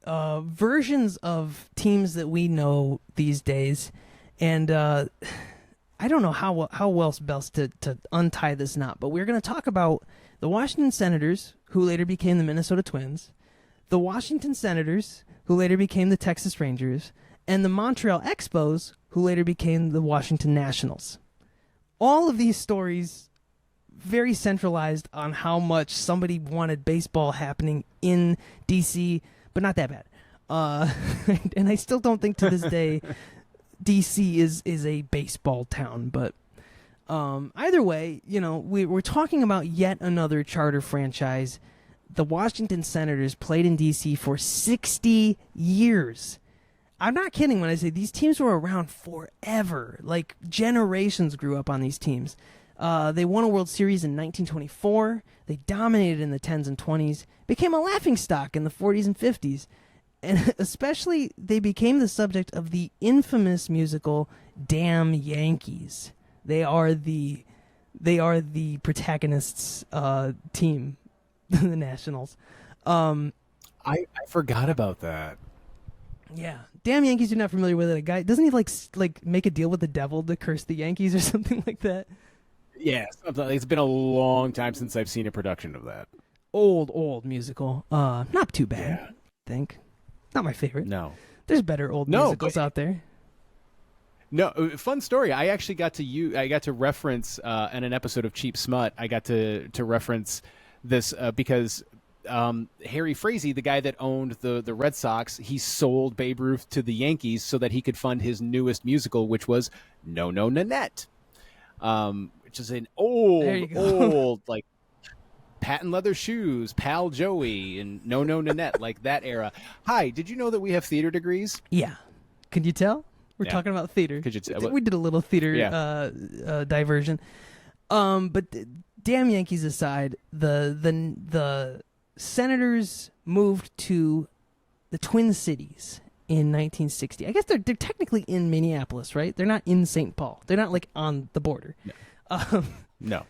versions of teams that we know these days, and I don't know how else best to untie this knot, but we're going to talk about the Washington Senators, who later became the Minnesota Twins, the Washington Senators, who later became the Texas Rangers, and the Montreal Expos, who later became the Washington Nationals. All of these stories very centralized on how much somebody wanted baseball happening in D.C., but not that bad. And I still don't think to this day D.C. is a baseball town. But either way, we're talking about yet another charter franchise. The Washington Senators played in D.C. for 60 years. I'm not kidding when I say these teams were around forever. Like, generations grew up on these teams. They won a World Series in 1924. They dominated in the 10s and 20s, became a laughingstock in the 40s and 50s. And especially, they became the subject of the infamous musical Damn Yankees. They are the protagonists' team, the Nationals. I forgot about that. Yeah. Damn Yankees, you're not familiar with it. A guy, doesn't he like make a deal with the devil to curse the Yankees or something like that? Yeah, it's been a long time since I've seen a production of that. Old musical. Not too bad, I think. Not my favorite. No. There's better old musicals out there. No, fun story. I actually got to reference in an episode of Cheap Smut. I got to reference this because Harry Frazee, the guy that owned the Red Sox, he sold Babe Ruth to the Yankees so that he could fund his newest musical, which was No No Nanette, which is an old like patent leather shoes, Pal Joey, and No No Nanette, like that era. Hi, did you know that we have theater degrees? Yeah. Could you tell? We're talking about theater. Could you We did a little theater diversion. But damn Yankees aside, the Senators moved to the Twin Cities in 1960. I guess they're technically in Minneapolis, right? They're not in St. Paul. They're not like on the border. No. No.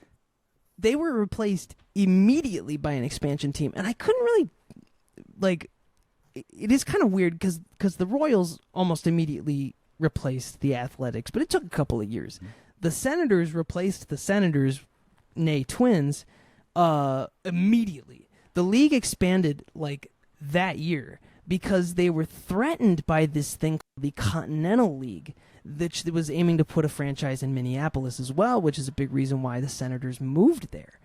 They were replaced immediately by an expansion team, and I couldn't really like. It is kind of weird because the Royals almost immediately replaced the Athletics, but it took a couple of years. Mm-hmm. The Senators replaced the Senators, nay Twins, immediately. The league expanded like that year because they were threatened by this thing called the Continental League, that was aiming to put a franchise in Minneapolis as well, which is a big reason why the Senators moved there.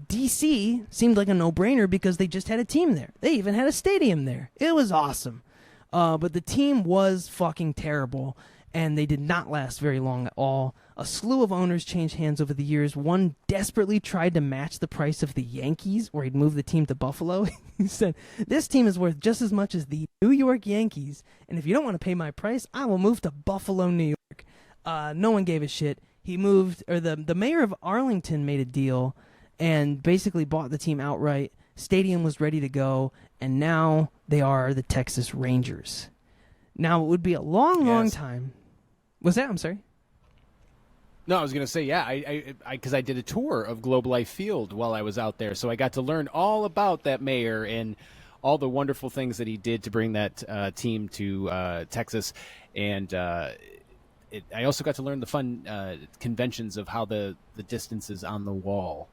D.C. seemed like a no-brainer because they just had a team there. They even had a stadium there. It was awesome. But the team was fucking terrible, and they did not last very long at all. A slew of owners changed hands over the years. One desperately tried to match the price of the Yankees, or he'd move the team to Buffalo. He said, "This team is worth just as much as the New York Yankees, and if you don't want to pay my price, I will move to Buffalo, New York." No one gave a shit. He moved, or the mayor of Arlington made a deal and basically bought the team outright. Stadium was ready to go, and now they are the Texas Rangers. Now, it would be a long time. What's that? I'm sorry. No, I was going to say, because I did a tour of Globe Life Field while I was out there, so I got to learn all about that mayor and all the wonderful things that he did to bring that team to Texas, and I also got to learn the fun conventions of how the distances on the wall,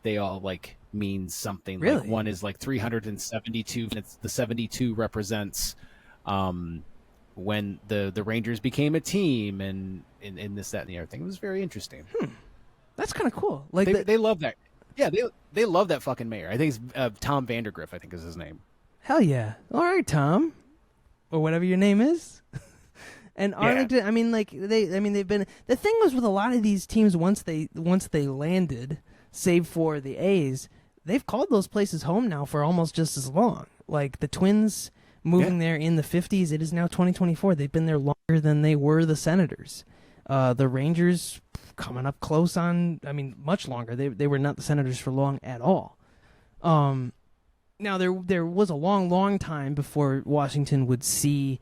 they all like mean something. Really? Like one is like 372, and the 72 represents when the Rangers became a team, and this, that, and the other thing. It was very interesting. That's kind of cool. Like they love that. Yeah, they love that fucking mayor. I think it's Tom Vandergriff, I think is his name. Hell yeah. All right, Tom. Or whatever your name is. And Arlington, I mean, like they've been. The thing was with a lot of these teams, once they landed, save for the A's, they've called those places home now for almost just as long. Like the Twins moving there in the 50s, it is now 2024. They've been there longer than they were the Senators. The Rangers coming up close on, much longer. They were not the Senators for long at all. Now there was a long time before Washington would see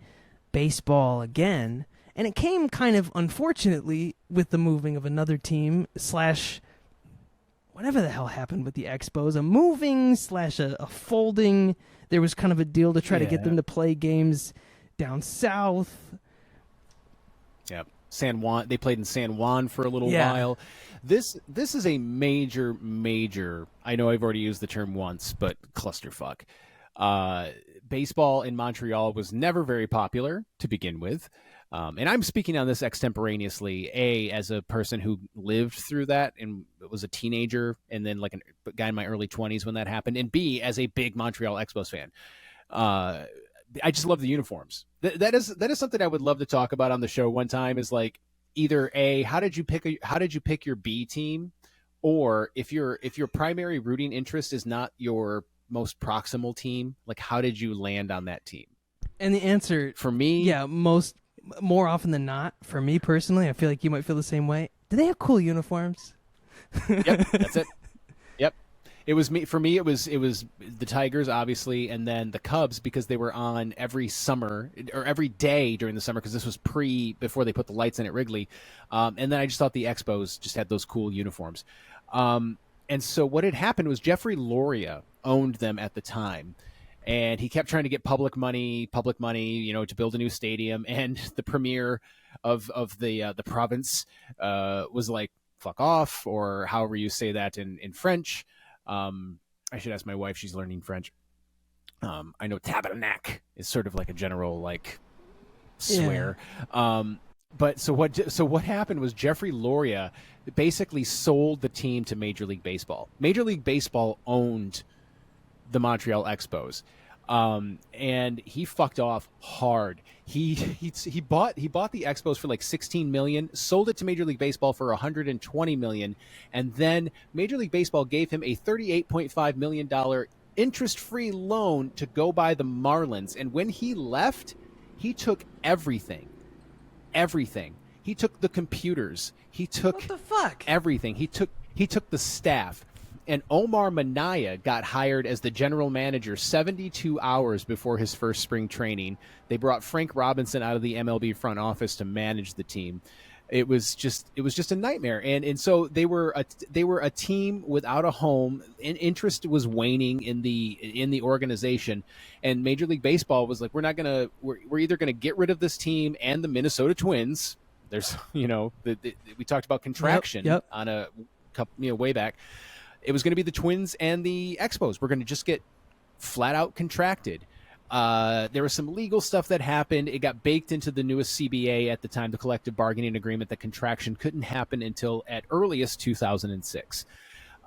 baseball again, and it came kind of unfortunately with the moving of another team / whatever the hell happened with the Expos, a moving / a folding. There was kind of a deal to try to get them to play games down south. Yep. San Juan. They played in San Juan for a little while. This is a major. I know I've already used the term once, but clusterfuck. Baseball in Montreal was never very popular to begin with. And I'm speaking on this extemporaneously, A, as a person who lived through that and was a teenager, and then like a guy in my early 20s when that happened, and B, as a big Montreal Expos fan. I just love the uniforms. That is something I would love to talk about on the show one time, is like either A, how did you pick your B team, or if your primary rooting interest is not your most proximal team, like how did you land on that team? And the answer for me, more often than not, for me personally, I feel like you might feel the same way. Do they have cool uniforms? Yep, that's it. Yep. It was me. For me, it was the Tigers, obviously, and then the Cubs, because they were on every summer or every day during the summer, because this was before they put the lights in at Wrigley. And then I just thought the Expos just had those cool uniforms. And so what had happened was Jeffrey Loria owned them at the time. And he kept trying to get public money, to build a new stadium. And the premier of the province was like, "Fuck off," or however you say that in French. I should ask my wife; she's learning French. I know tabarnak is sort of like a general like swear. Yeah. But so what happened was Jeffrey Loria basically sold the team to Major League Baseball. Major League Baseball owned the Montreal Expos, and he fucked off hard. He bought the Expos for like $16 million, sold it to Major League Baseball for $120 million, and then Major League Baseball gave him a $38.5 million interest-free loan to go buy the Marlins. And when he left, He took everything. He took the computers. He took What the fuck? everything. He took the staff. And Omar Minaya got hired as the general manager 72 hours before his first spring training. They brought Frank Robinson out of the MLB front office to manage the team. It was just a nightmare. And so they were a team without a home. Interest was waning in the organization, and Major League Baseball was like, we're either gonna get rid of this team and the Minnesota Twins. There's we talked about contraction Yep. on a couple way back. It was going to be the Twins and the Expos. We're going to just get flat out contracted. There was some legal stuff that happened. It got baked into the newest CBA at the time, the collective bargaining agreement, that contraction couldn't happen until at earliest 2006.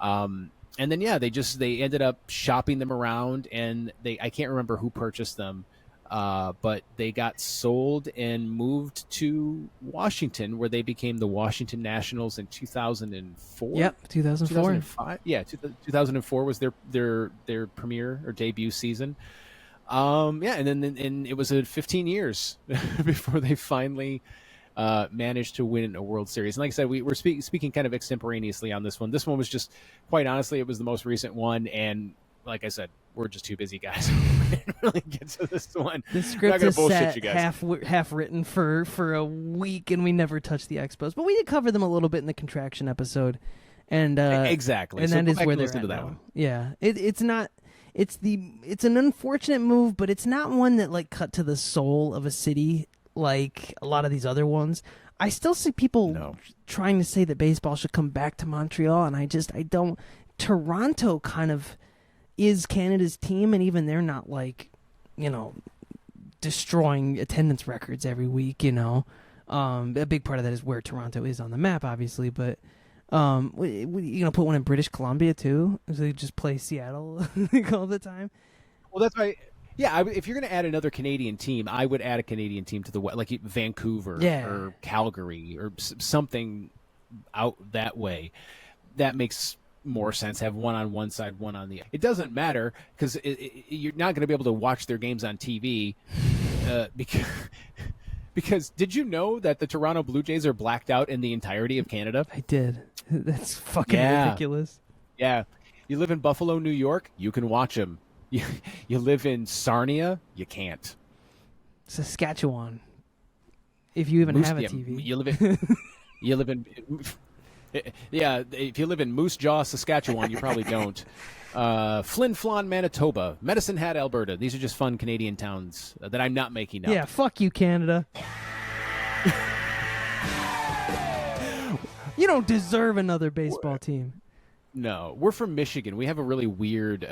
And then, they ended up shopping them around, and I can't remember who purchased them. But they got sold and moved to Washington, where they became the Washington Nationals in 2004. Yep, 2004. 2005. Yeah, 2004 was their premiere or debut season. And it was 15 years before they finally managed to win a World Series. And like I said, we're speaking kind of extemporaneously on this one. This one was just, quite honestly, it was the most recent one, and like I said, we're just too busy, guys. We didn't really get to this one. The script is bullshit set you guys. half written for a week, and we never touched the Expos, but we did cover them a little bit in the contraction episode, and exactly. and so that is where they're listen at to that now. one. Yeah, it's not. It's an unfortunate move, but it's not one that like cut to the soul of a city like a lot of these other ones. I still see people trying to say that baseball should come back to Montreal, and I don't. Toronto kind of is Canada's team, and even they're not like, destroying attendance records every week. A big part of that is where Toronto is on the map, obviously. But you put one in British Columbia too, so they just play Seattle all the time. Well, that's right. Yeah, if you're going to add another Canadian team, I would add a Canadian team to the west, like Vancouver or Calgary or something out that way. That makes more sense. Have one on one side, one on the other. It doesn't matter because you're not going to be able to watch their games on TV because did you know that the Toronto Blue Jays are blacked out in the entirety of Canada? I did. That's fucking ridiculous. Yeah. You live in Buffalo, New York, you can watch them. You live in Sarnia, you can't. Saskatchewan, if you even have a TV. You live in yeah, if you live in Moose Jaw, Saskatchewan, you probably don't. Flin Flon, Manitoba, Medicine Hat, Alberta. These are just fun Canadian towns that I'm not making up. Yeah, fuck you, Canada. You don't deserve another baseball team. No, we're from Michigan. We have a really weird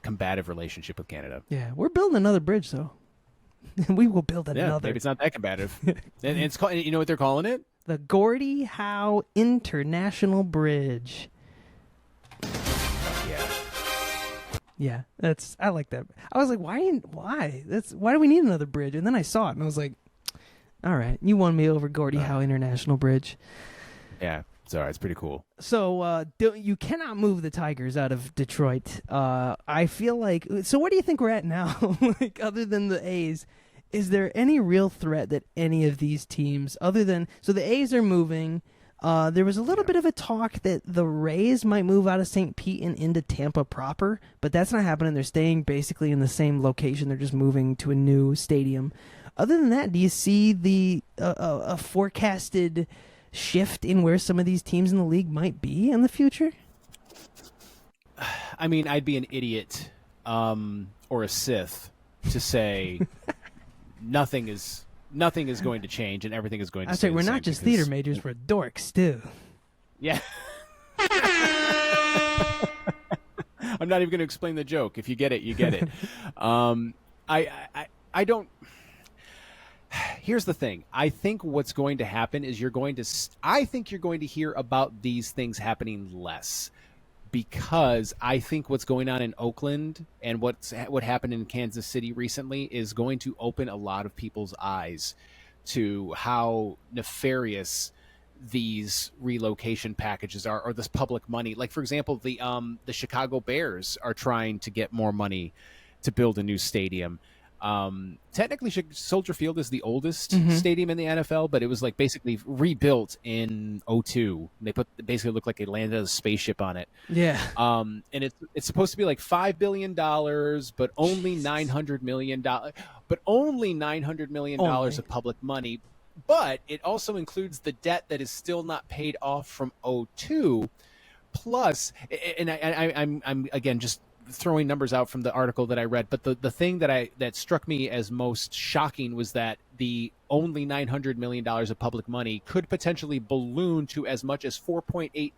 combative relationship with Canada. Yeah, we're building another bridge, though. We will build another. Yeah, maybe it's not that combative. And it's called, you know what they're calling it? The Gordie Howe International Bridge. Yeah, I like that. I was like, why? Why do we need another bridge? And then I saw it, and I was like, all right, you won me over, Gordie Howe International Bridge. Yeah, it's all right. It's pretty cool. So you cannot move the Tigers out of Detroit. I feel like. So where do you think we're at now? Like, other than the A's, is there any real threat that any of these teams, other than the A's are moving? There was a little bit of a talk that the Rays might move out of St. Pete and into Tampa proper, but that's not happening. They're staying basically in the same location. They're just moving to a new stadium. Other than that, do you see the a forecasted shift in where some of these teams in the league might be in the future? I mean, I'd be an idiot or a Sith to say nothing is going to change and everything is going to stay the we're same not just because theater majors, we're dorks too. Yeah. I'm not even going to explain the joke. If you get it, you get it. I don't. Here's the thing. I think what's going to happen is I think you're going to hear about these things happening less, because I think what's going on in Oakland and what happened in Kansas City recently is going to open a lot of people's eyes to how nefarious these relocation packages are, or this public money. Like, for example, the Chicago Bears are trying to get more money to build a new stadium. Technically, Soldier Field is the oldest Mm-hmm. stadium in the NFL, but it was like basically rebuilt in '02. They basically looked like they landed a spaceship on it. Yeah. And it's supposed to be like $5 billion, but only $900 million, but only $900 million of public money. But it also includes the debt that is still not paid off from '02. Plus, and I'm again just throwing numbers out from the article that I read, but the thing that struck me as most shocking was that the only $900 million of public money could potentially balloon to as much as $4.8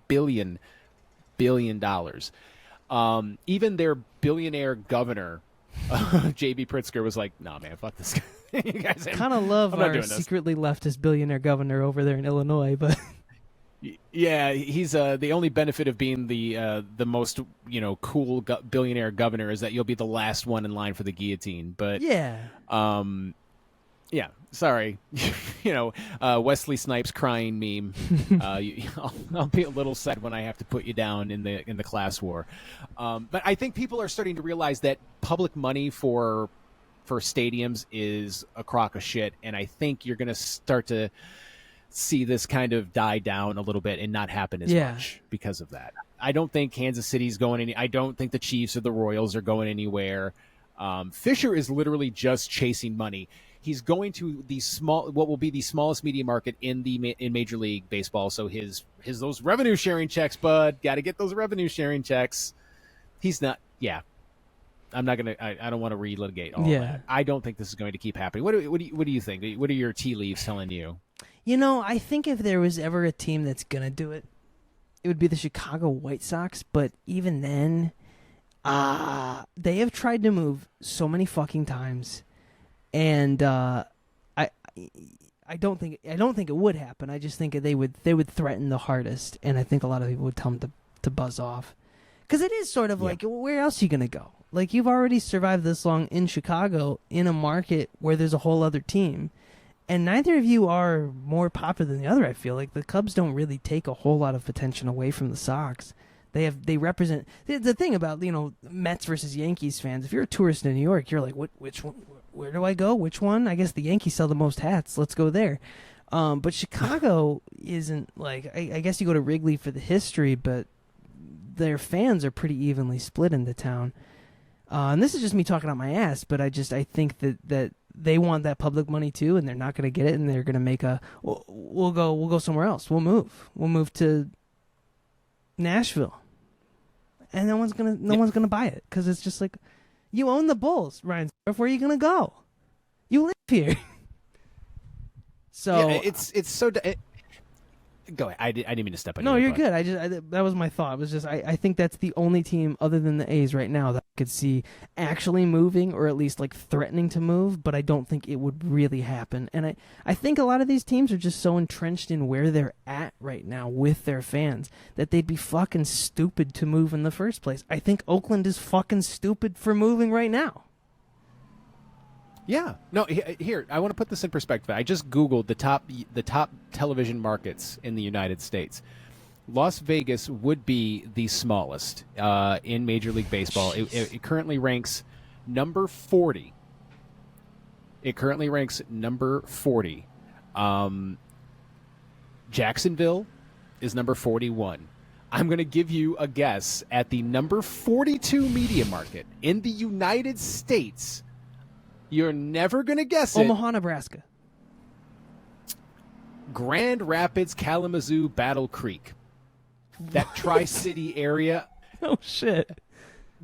billion. Even their billionaire governor, J.B. Pritzker, was like, "Nah, man, fuck this guy." You guys, Kind of love our secretly leftist billionaire governor over there in Illinois, but yeah, he's the only benefit of being the most cool billionaire governor is that you'll be the last one in line for the guillotine. But yeah, sorry, Wesley Snipes crying meme. I'll be a little sad when I have to put you down in the class war. But I think people are starting to realize that public money for stadiums is a crock of shit, and I think you're going to start to see this kind of die down a little bit and not happen as much because of that. I don't think Kansas City's going I don't think the Chiefs or the Royals are going anywhere. Fisher is literally just chasing money. He's going to what will be the smallest media market in Major League Baseball. So his those revenue sharing checks, bud, got to get those revenue sharing checks. He's not. Yeah. I'm not gonna. I don't want to relitigate all that. I don't think this is going to keep happening. What do you think? What are your tea leaves telling you? I think if there was ever a team that's going to do it, it would be the Chicago White Sox. But even then, they have tried to move so many fucking times. And I don't think it would happen. I just think they would threaten the hardest. And I think a lot of people would tell them to buzz off. Because it is sort of like, where else are you going to go? Like, you've already survived this long in Chicago in a market where there's a whole other team. And neither of you are more popular than the other, I feel like. The Cubs don't really take a whole lot of attention away from the Sox. They represent... The thing about, Mets versus Yankees fans, if you're a tourist in New York, you're like, which one? Where do I go? Which one? I guess the Yankees sell the most hats. Let's go there. But Chicago isn't like... I guess you go to Wrigley for the history, but their fans are pretty evenly split into town. And this is just me talking out my ass, but I think that they want that public money too, and they're not going to get it, and they're going to make we'll go somewhere else. We'll move to Nashville, and no one's gonna buy it because it's just like, you own the Bulls, Ryan. Where are you gonna go? You live here. So it's so. Go ahead. I didn't mean to step on you. No, you're good. That was my thought. It was just I think that's the only team other than the A's right now that I could see actually moving, or at least like threatening to move, but I don't think it would really happen. And I think a lot of these teams are just so entrenched in where they're at right now with their fans that they'd be fucking stupid to move in the first place. I think Oakland is fucking stupid for moving right now. Yeah. No, here, I want to put this in perspective. I just Googled the top television markets in the United States. Las Vegas would be the smallest in Major League Baseball. It currently ranks number 40. Jacksonville is number 41. I'm going to give you a guess at the number 42 media market in the United States. You're never going to guess it. Omaha, Nebraska. Grand Rapids, Kalamazoo, Battle Creek. That Tri-City area. Oh, shit.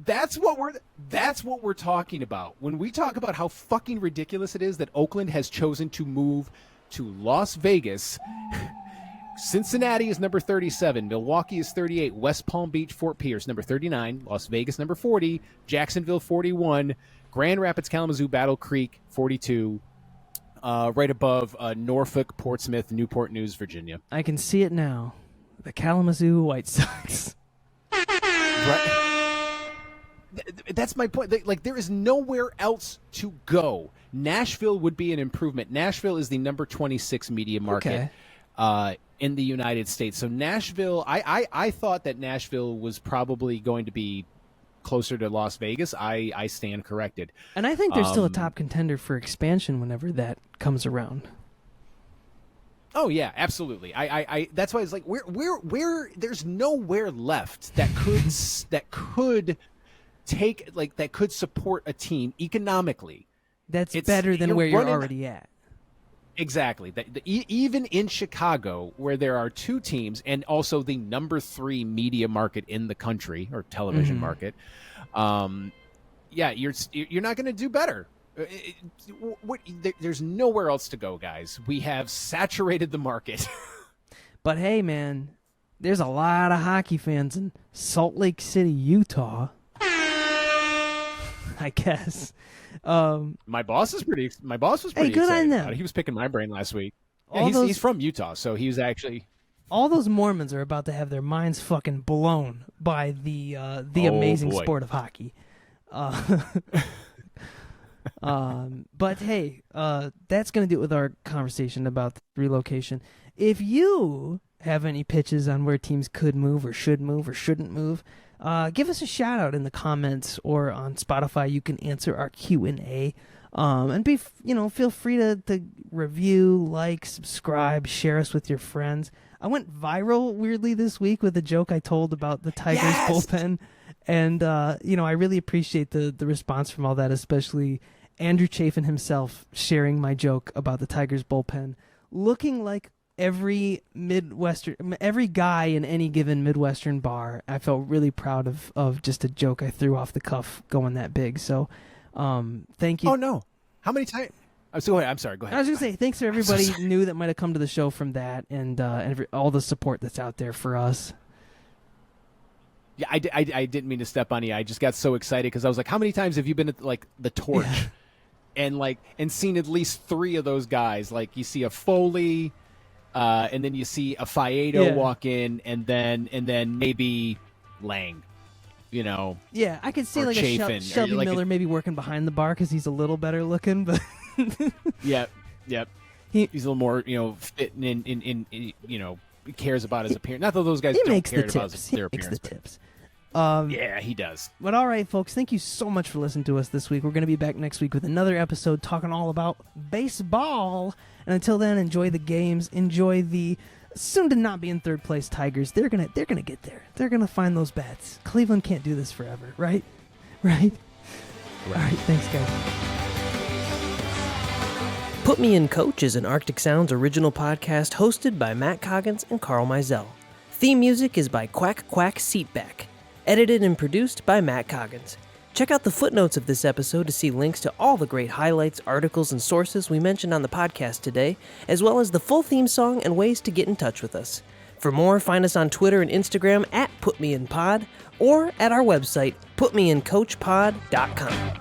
That's what we're talking about. When we talk about how fucking ridiculous it is that Oakland has chosen to move to Las Vegas, Cincinnati is number 37, Milwaukee is 38, West Palm Beach, Fort Pierce, number 39, Las Vegas, number 40, Jacksonville, 41, Grand Rapids, Kalamazoo, Battle Creek, 42, right above Norfolk, Portsmouth, Newport News, Virginia. I can see it now. The Kalamazoo White Sox. Right. That's my point. Like, there is nowhere else to go. Nashville would be an improvement. Nashville is the number 26 media market in the United States. So Nashville, I thought that Nashville was probably going to be closer to Las Vegas, I stand corrected. And I think they're still a top contender for expansion whenever that comes around. Oh yeah, absolutely. I that's why it's like where there's nowhere left that could take that could support a team economically. That's better than where you're already at. Exactly. Even in Chicago, where there are two teams and also the number 3 media market in the country or television market, you're not going to do better. There's nowhere else to go, guys. We have saturated the market. But hey, man, there's a lot of hockey fans in Salt Lake City, Utah. I guess. My boss was pretty good excited on them. about it. He was picking my brain last week. Yeah, he's from Utah, so he was actually. All those Mormons are about to have their minds fucking blown by the amazing sport of hockey. But hey, that's going to do it with our conversation about relocation. If you have any pitches on where teams could move or shouldn't move, give us a shout out in the comments or on Spotify. You can answer our Q&A. And feel free to review, like, subscribe, share us with your friends. I went viral weirdly this week with a joke I told about the Tigers bullpen. And, I really appreciate the response from all that, especially Andrew Chafin himself sharing my joke about the Tigers bullpen, looking like every guy in any given Midwestern bar. I felt really proud of just a joke I threw off the cuff going that big. So, thank you. Oh, no. How many times? I'm sorry. Go ahead. I was going to say, thanks to everybody new that might have come to the show from that and all the support that's out there for us. Yeah, I didn't mean to step on you. I just got so excited because I was like, how many times have you been at the Torch and seen at least 3 of those guys? Like you see a Foley, and then you see a Faedo walk in, and then maybe Lang. Yeah, I could see like Chafin, a Shelby Miller maybe working behind the bar because he's a little better looking, but Yep. He's a little more, fit and in cares about his appearance. Not that those guys don't care about their appearance. He makes the tips. Yeah, he does. But all right, folks, thank you so much for listening to us this week. We're going to be back next week with another episode talking all about baseball. And until then, enjoy the games. Enjoy the soon to not be in third place Tigers. They're gonna get there. They're gonna find those bats. Cleveland can't do this forever, right? Right. All right, thanks, guys. Put Me in Coach is an Arctic Sounds original podcast hosted by Matt Coggins and Carl Mizell. Theme music is by Quack Quack Seatback. Edited and produced by Matt Coggins. Check out the footnotes of this episode to see links to all the great highlights, articles, and sources we mentioned on the podcast today, as well as the full theme song and ways to get in touch with us. For more, find us on Twitter and Instagram @PutMeInPod or at our website, putmeincoachpod.com.